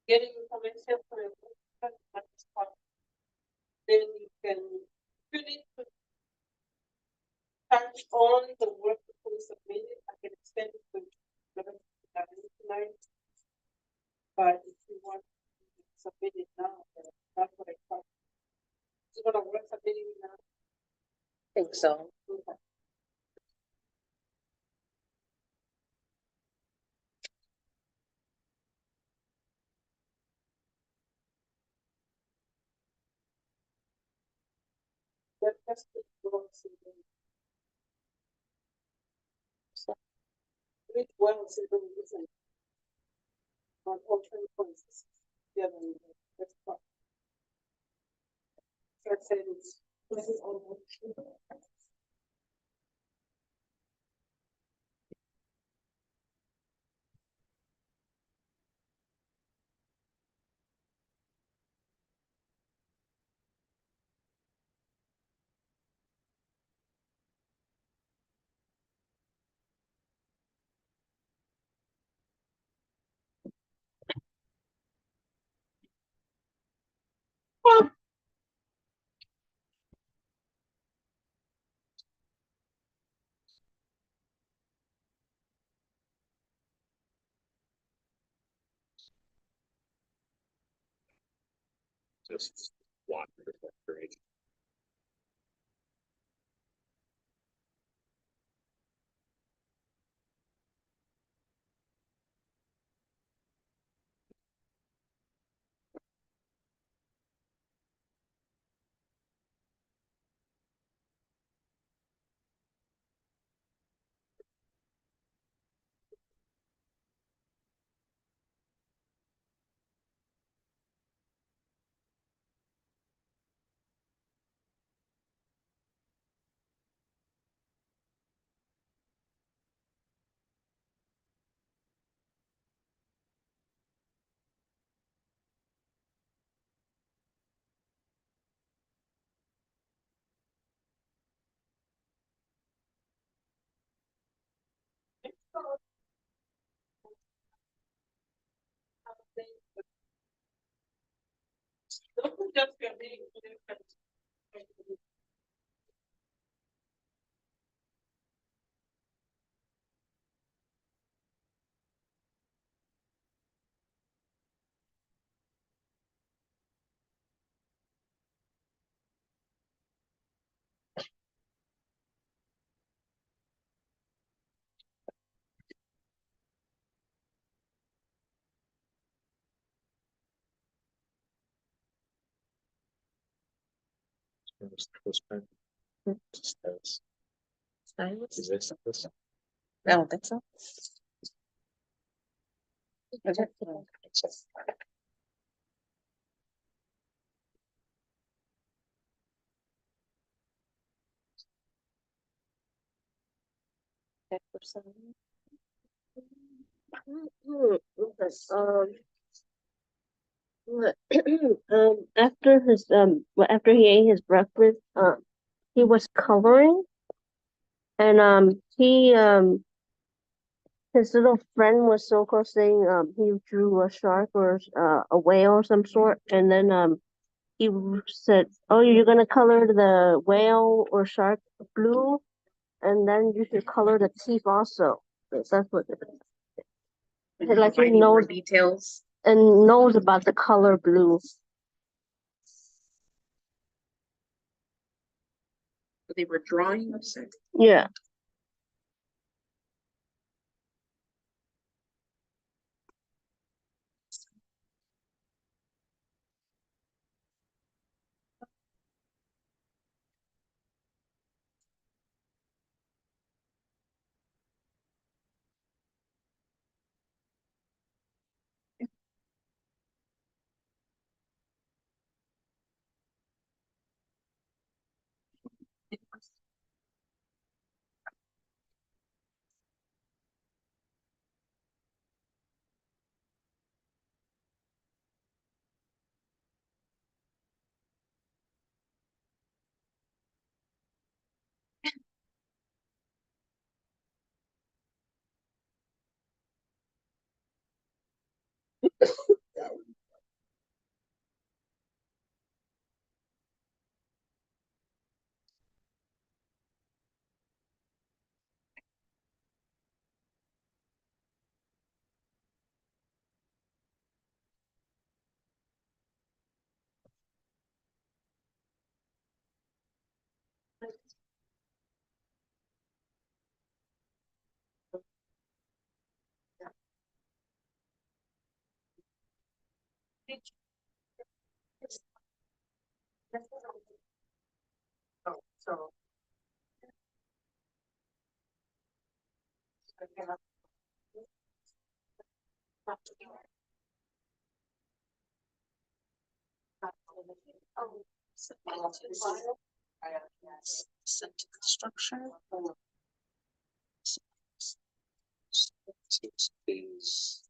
Getting information for your then you can really touch on the work before you submit it. I can extend it to tonight. But if you want to submit it now, then that's what I thought. Is it gonna work submitting it now? Think so. Okay. That's just the wells even. Which wells even isn't. On alternate places. The other one, that's fine. So I said it's, this is almost. Just one refrigerator. Just get me. Stylus. Stylus? Is this this? I don't think so. Is it? After after he ate his breakfast, he was coloring, and his little friend was so close saying he drew a shark or a whale of some sort, and then he said, "Oh, you're gonna color the whale or shark blue, and then you should color the teeth also." That's what it is. Like he Finding more knows details. and knows about the color blue. They were drawing of it. Yeah. Oh, so Sentence structure. Is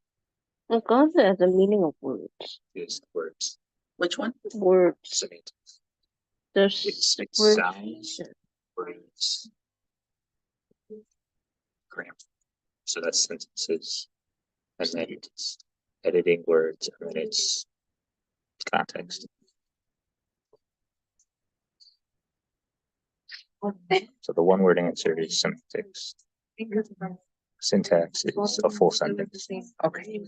It goes as the meaning of words. words. Which one? Words. Semantics. There's It words. sounds, words. Grammar. So that's sentences. And then it's editing words, and then it's context. So the one word answer is semantics. Syntax is a full sentence. Okay.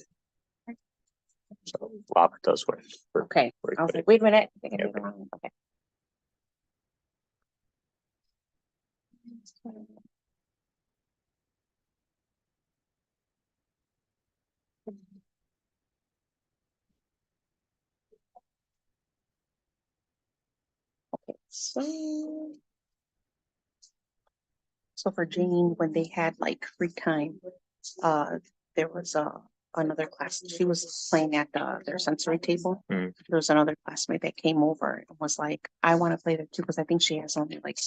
So Bob does work. Okay. I was like, wait a minute. I think I did it wrong. Okay. Okay, so for Jane, when they had like free time, there was another class. She was playing at their sensory table. Mm. There was another classmate that came over and was like, I want to play there too, because I think she has only like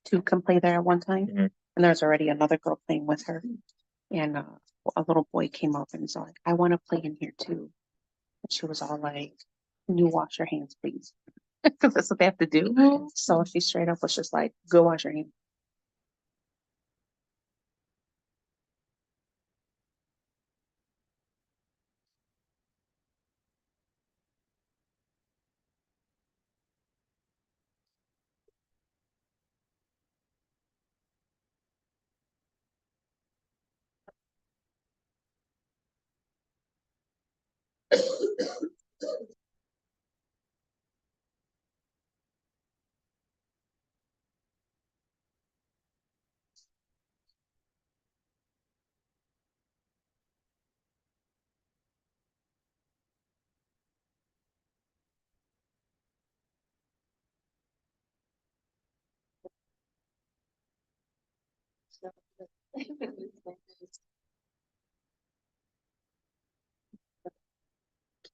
two can play there at one time. Mhm. And there's already another girl playing with her. And a little boy came up and was like, I want to play in here too. And she was all like, can you wash your hands, please? Because that's what they have to do. So she straight up was just like, go wash your hands.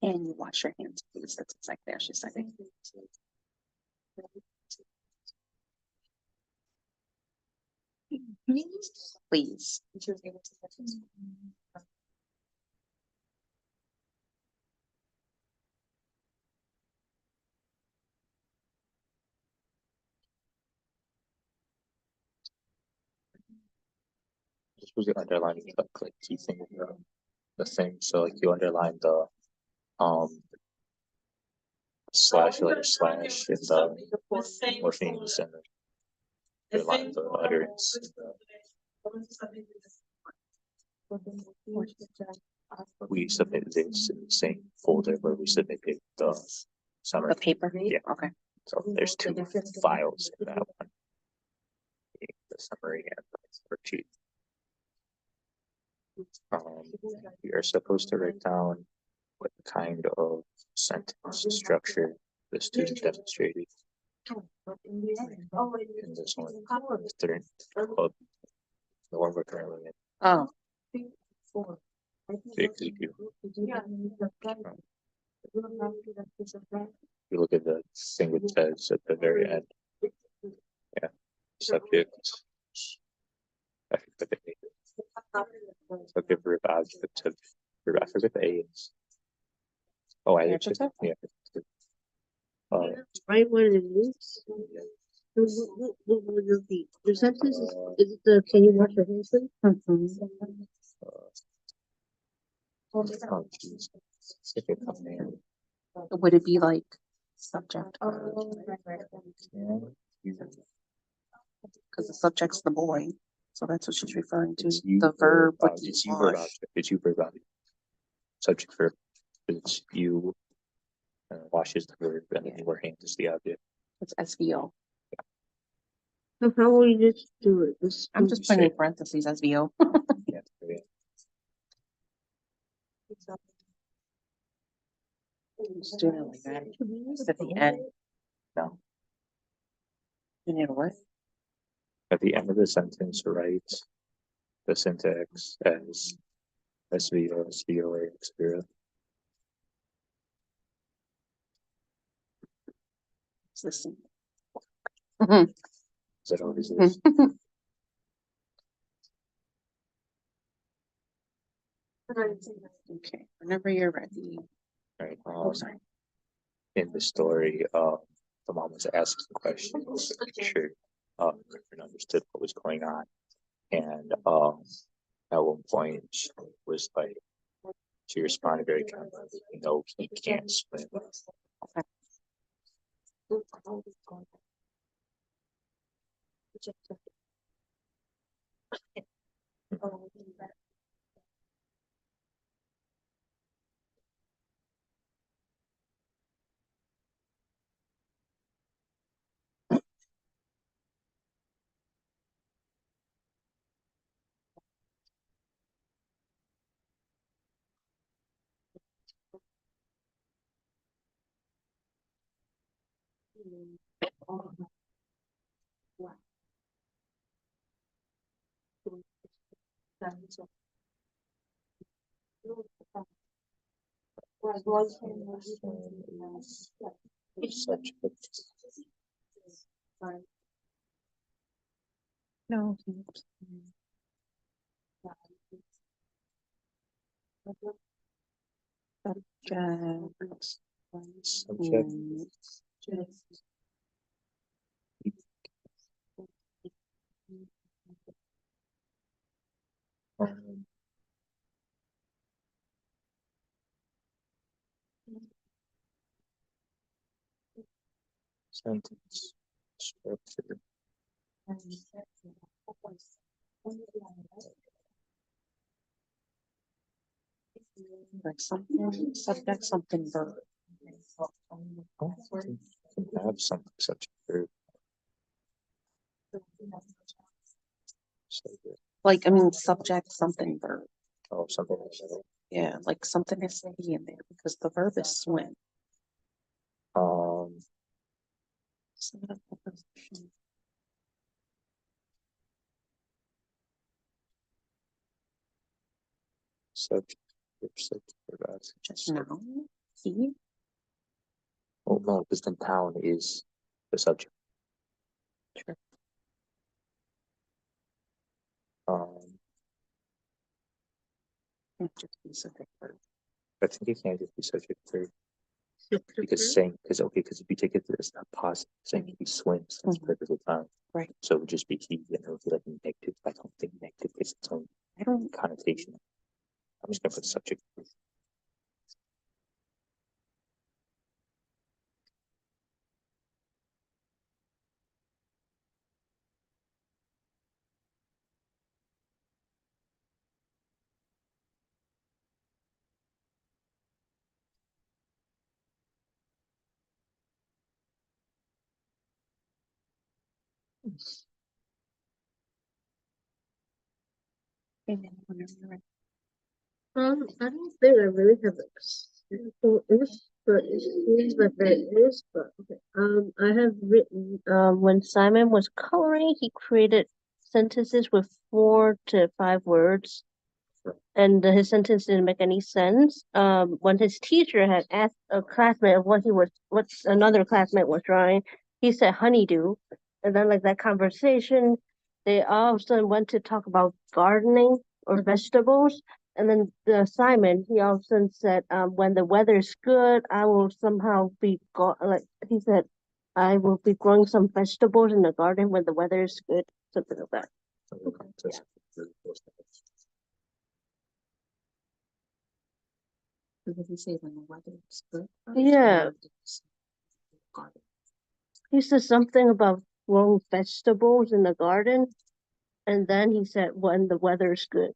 Can you wash your hands, please? That's exactly how she said it. Please. Just was underlining like key thing the thing. So like you underline the slash letter slash in the morphemes and underline the utterance. We submit this in the same folder where we submitted the summary. The paper? Yeah. Okay. So there's two files in that one. The summary and the worksheet. You're supposed to write down what kind of sentence structure the student demonstrated. And this one, the third club, the one we're currently in. Oh, Basically, you look at the thing it says at the very end. Yeah, subject. I forget the A. Subject, verb, adjective. I forget the A is. Oh, adjective. Yeah. Right where it moves. What would it be? The sentence is it the can you wash your hands? Oh, geez. Specific command. would it be like subject? Yeah. Because the subject's the boy. So that's what she's referring to. It's you, The verb would object. be It's you, verb, wash. object. It's you, verb, object. Subject, verb. It's you. Washes the verb, and then your hand is the object. It's SVO. So how will you just do it? I'm just putting in parentheses SVO. Yeah, yeah. Just doing it like that. Just at the end. No. You need a what? At the end of the sentence, write the syntax as SVO experience. It's the same. Is that always is? Okay, whenever you're ready. Right. Oh, sorry. In the story, the mom was asking questions, sure, and understood what was going on. And at one point she was like, she responded very kindly, no, he can't swim. Such a No. subject. Um, sentence structure. Like something, subject, something, verb. Oh, can have something such a verb. Subject. Like, I mean, subject, something, verb. Oh, something like that. Yeah, like something has to be in there because the verb is swim. Um, subject, subject, verb, Just noun, he, oh no, because then town is the subject. Sure. Um, can't just be subject, verb. I think it can't just be subject verb because saying, because okay, because if you take it as not positive, saying he swims, that's Mhm. perfectly fine. Right. So it would just be he, and it would be like negative. I don't think negative is its own I don't, connotation. I'm just gonna put subject. whenever you're ready. I don't think I really have a simple ish, but it seems like there is, but okay. I have written, when Simon was coloring, he created sentences with 4 to 5 words, and his sentence didn't make any sense. When his teacher had asked a classmate of what another classmate was drawing, he said honeydew, and then like that conversation, they all of a sudden went to talk about gardening or vegetables, and then Simon, he all of a sudden said, when the weather's good, I will somehow like he said, I will be growing some vegetables in the garden when the weather is good, something like that. Did he say when the weather is good? Yeah. He said something about growing vegetables in the garden, and then he said when the weather's good.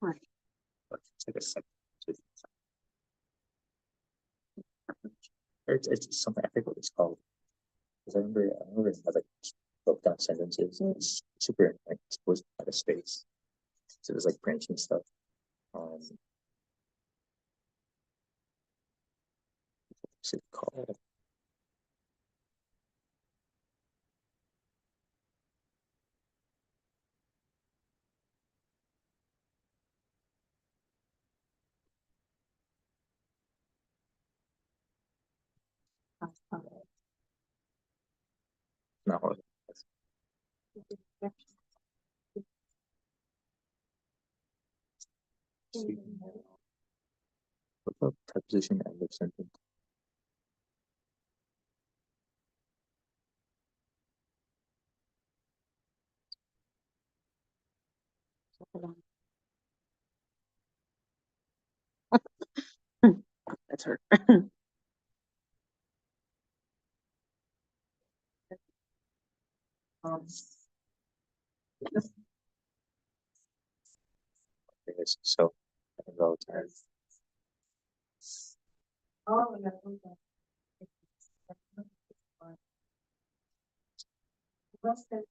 Right. It's like a second. It's something, I forget what it's called. 'Cause I remember it had like broke down sentences and it's super like supposed to have a space. So it was like branching stuff. What's it called? Not hard. What about preposition end of sentence? That's her. Yes, so about Oh, yeah. What's the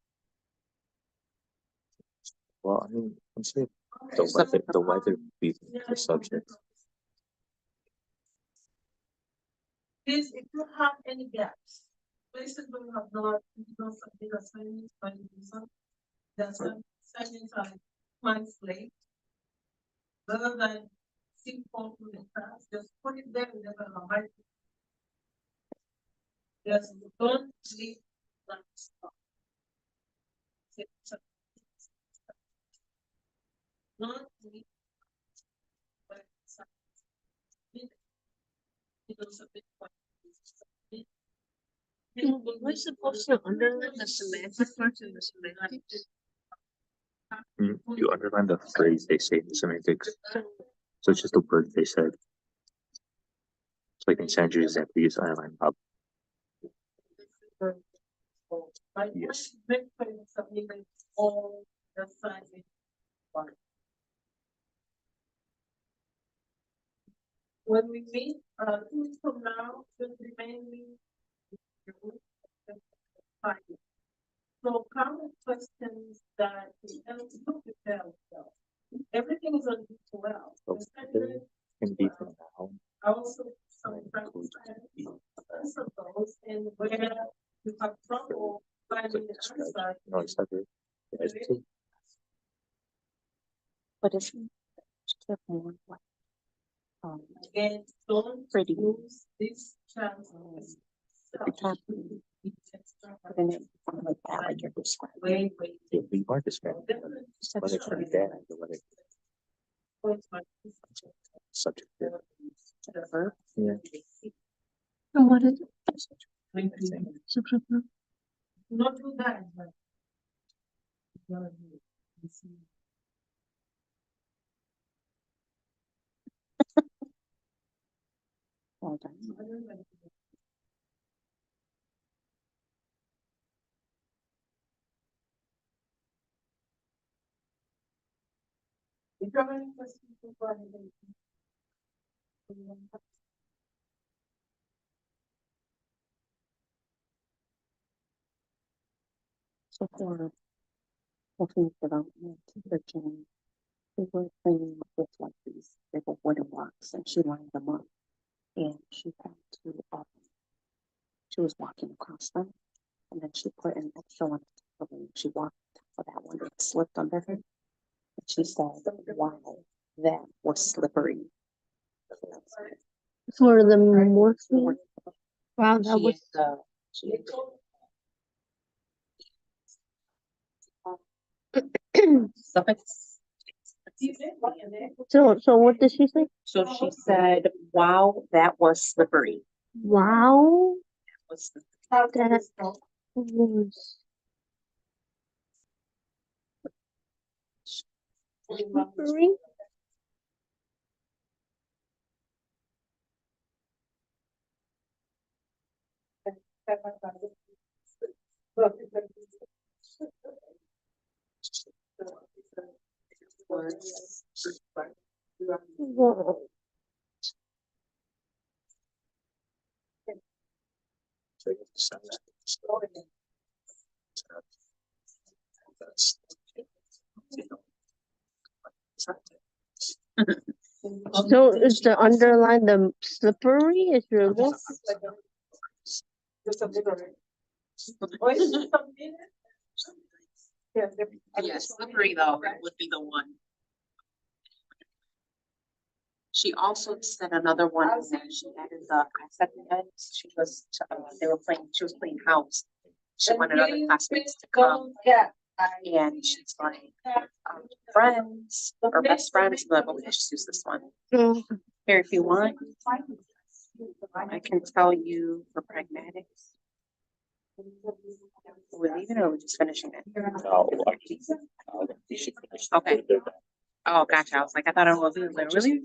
well, I mean, I'm saying the weather would be the subject. Please, if you have any gaps, places where you have not, something assignments, but you do some, that's some assignments are translate. Rather than simple to the class, just put it there and never write it. Just don't leave that stuff. Not leave. But We're supposed to underline the semantic parts and the semantics. You underline the phrase they say in the semantics. So it's just the word they said. So like in Sandra's example, you just underline up. Yes. All the assignment. When we meet, 2 weeks from now, will remain me. So common questions that we have to prepare ourselves. Everything is on D12. So there can be from now. Also, some practice of those, and where you have trouble finding the answer. No, it's not good. It's two. But it's more like Again, don't pretty. use this chance. Then it like that, like you're describing. Wait. Yeah, we are describing whether it's gonna be bad or whether subject. Yeah. And what is it? Subject. Not do that, but. Well done. If you have any questions, go ahead. So for working development, teaching, we were playing with like these little wooden blocks and she lined them up. And she had to, she was walking across them. And then she put an extra one and she walked for that one, it slipped under her. And she said, wow, that was slippery. For the morphine? Wow, that was. So what did she say? So she said, wow, that was slippery. Wow. What's the- That was slippery. Wow. That's, So is the underline the slippery is removed? Yes, slippery though would be the one. She also said another one is that she added the second head. She was, she was playing house. She wanted other classmates to come. And she's like, friends or best friends, but okay, just use this one. Mm. Here, if you want, I can tell you for pragmatics. We're leaving or we're just finishing it? no, we should finish. Okay. Oh, gotcha. I was like, I thought I was like, really?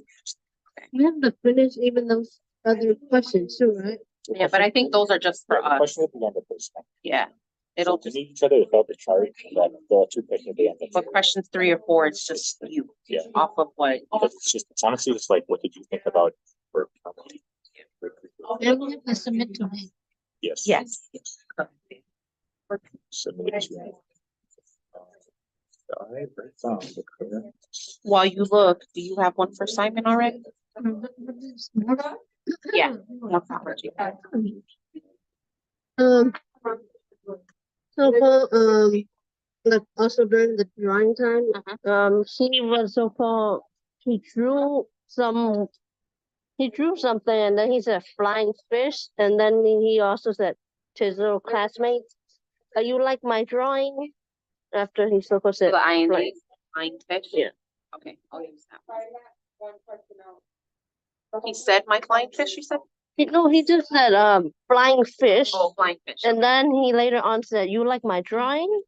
We have to finish even those other questions too, right? Yeah, but I think those are just for The us. question at the end of this one. Yeah. It'll So just, we need each other to fill out the chart, and then there are 2 questions at the end. for questions 3 or 4, it's just you. Yeah. Off of what? Because it's honestly just like, what did you think about? For- And we have to submit to me. Yes. Yes. Submit to. I wrote down the correct. While you look, do you have one for Simon already? Yeah. Morphology. So like also during the drawing time, he was so-called, he drew something and then he said flying fish, and then he also said to his little classmates, you like my drawing? After he so-called said, The ING, flying. flying fish? Yeah. Okay, I'll use that one. He said my flying fish, you said? No, he just said flying fish, Oh, flying fish. and then he later on said, you like my drawing?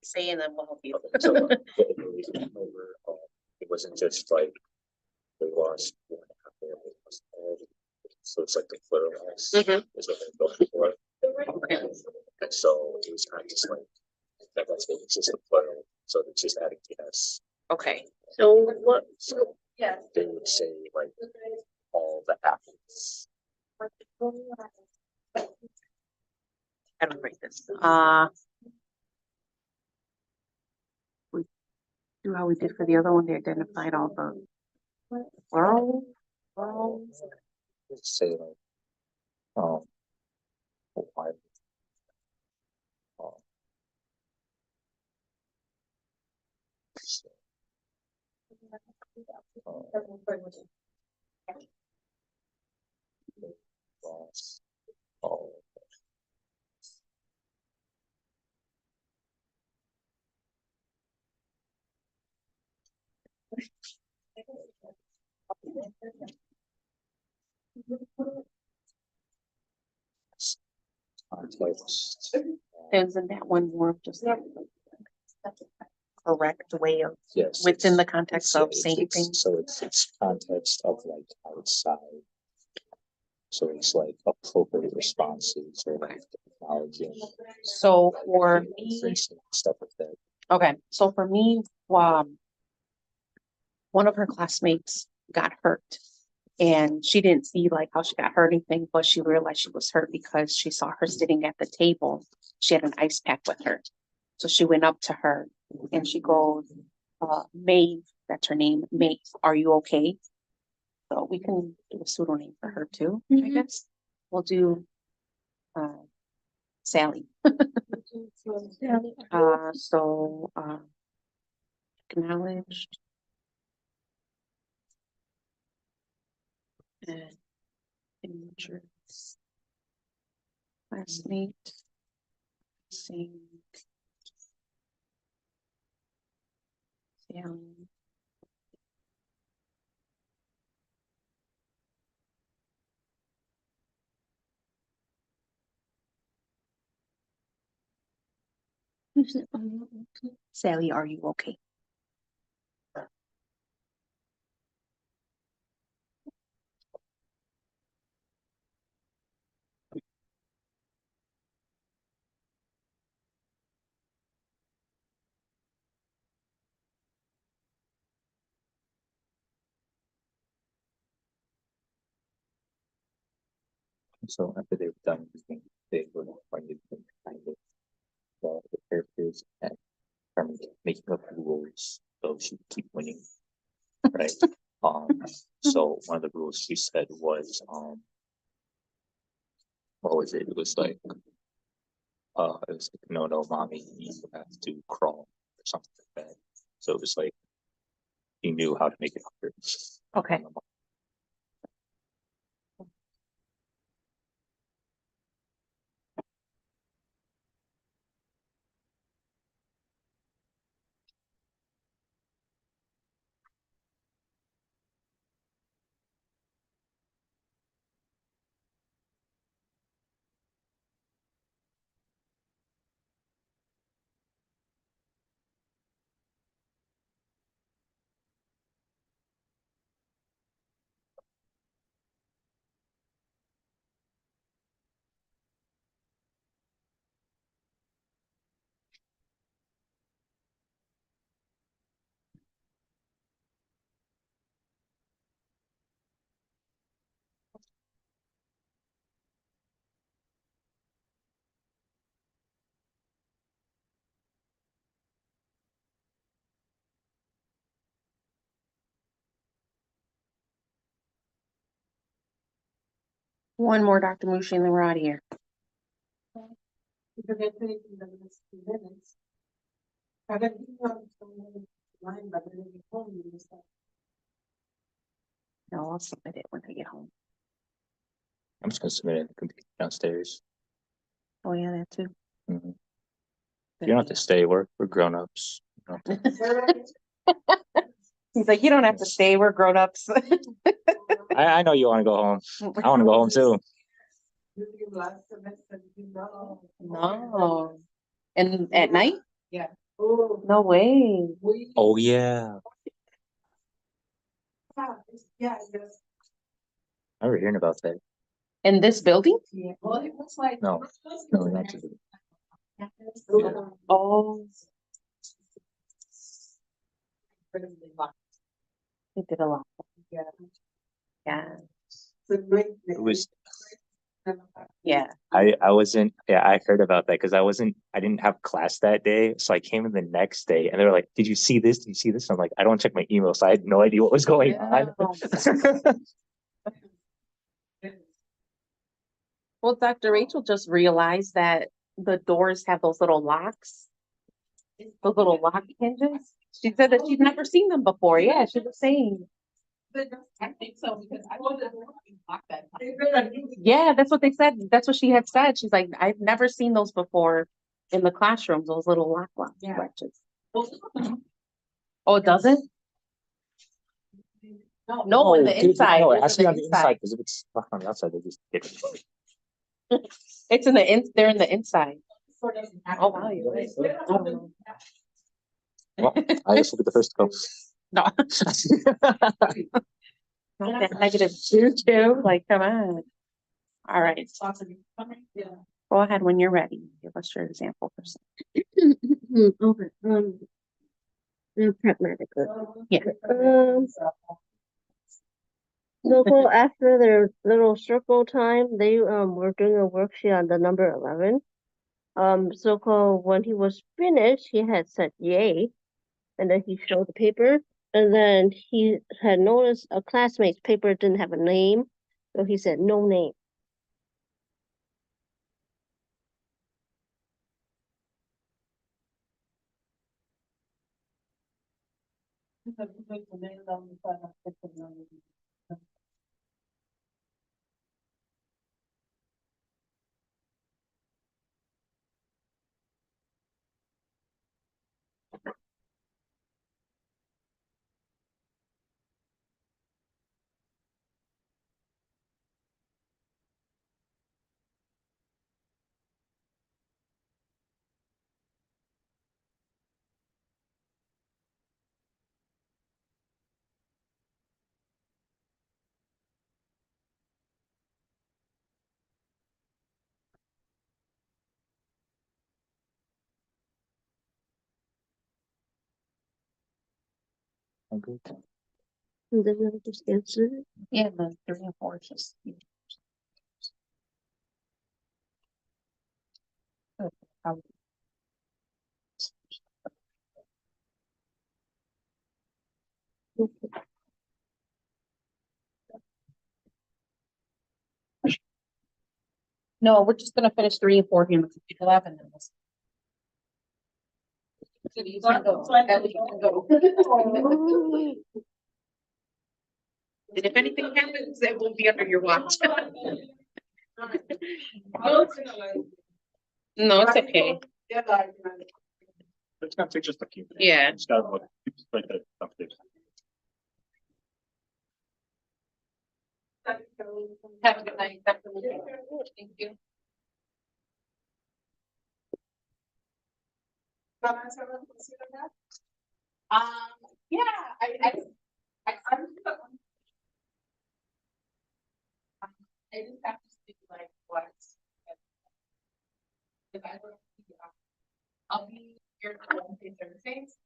Say and then we'll help you. So, it wasn't just like they lost 1.5 family, lost all the- so it's like the pluralized Mhm. is what they're going for. Okay. And so it was kind of just like that's what it's just a plural, so it's just adding the s. Okay. So what? So they would say like all the apples. I don't break this. We do how we did for the other one. They identified all the plural. Say like why so, lost all Context. Isn't that one more of just like correct way of Yes. within it's- the context of it's- saying it's- things? So it's context of like outside. So it's like appropriate responses or like acknowledging. So like, for you know, me, facing stuff like that. okay, so for me, one of her classmates got hurt. And she didn't see like how she got hurt or anything, but she realized she was hurt because she saw her sitting at the table. She had an ice pack with her. So she went up to her and she goes, Maeve, that's her name, Maeve, are you okay? So we can do a pseudonym for her too, I guess. We'll do Sally. So acknowledged. And signatures. Classmate. Same. Sally. Sally, are you okay? So after they were done, everything, they were going to kind of the characters and making up rules so she could keep winning. Right. So one of the rules she said was what was it? It was like it was like, no, mommy, you have to crawl or something like that. So it was like he knew how to make it clear. Okay. One more, Dr. Mushi, and then we're out of here. If you get paid in the next 2 minutes. I got line, but then you phone you just like. No, I'll submit it when I get home. I'm just gonna submit it in the computer downstairs. Oh, yeah, that too. Mhm. You don't have to stay. We're grown ups. He's like, you don't have to stay. We're grown-ups. I know you want to go home. I want to go home too. No. And at night? Yeah. No way. Oh yeah. Yeah, yes. I remember hearing about that. In this building? Yeah. Well, it was like. No, not to do. Oh. They did a lot. Yeah. Yeah. It was. Yeah. I wasn't. Yeah, I heard about that because I didn't have class that day, so I came in the next day, and they were like, "Did you see this? Did you see this?" I'm like, "I don't check my email, so I had no idea what was going on." Well, Dr. Rachel just realized that the doors have those little locks, those little lock hinges. She said that she's never seen them before. Yeah, she was saying. I think so, because I wasn't lock that Yeah, that's what they said. That's what she had said. She's like, I've never seen those before in the classrooms, those little lock Yeah. latches. Oh, it doesn't? No, in the dude, inside. No, it It's has to in be on the the inside, because if it's stuck on the outside, they just get it. It's in they're in the inside. Oh, wow, you're right. I don't know. Well, I guess we'll be the first to go. No. Not that negative choo-choo, like, come on. All right, go ahead when you're ready. Give us your example person. Okay, the prep medical. Yeah. So after their little circle time, they were doing a worksheet on the number 11. So when he was finished, he had said yay, and then he showed the paper, and then he had noticed a classmate's paper didn't have a name, so he said no name. Okay. And then I just answered it. Yeah, the 3 and 4 is just. No, we're just gonna finish 3 and 4 here. 11 and this. So you can go. Ellie, you can go. And if anything happens, it will be under your watch. No, it's okay. It's gonna take just a few minutes. Yeah. It's gotta look, it's like that stuff there. Have a good night. Thank you. Yeah, I just have to speak like what. If I don't, I'll be here for Wednesday, Thursdays.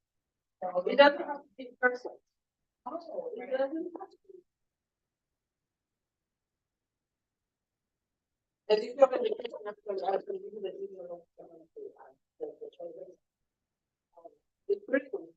So It doesn't have to be person. Oh, It doesn't have to be. And if you have any question after, I can give you the email of the choices. It's pretty cool.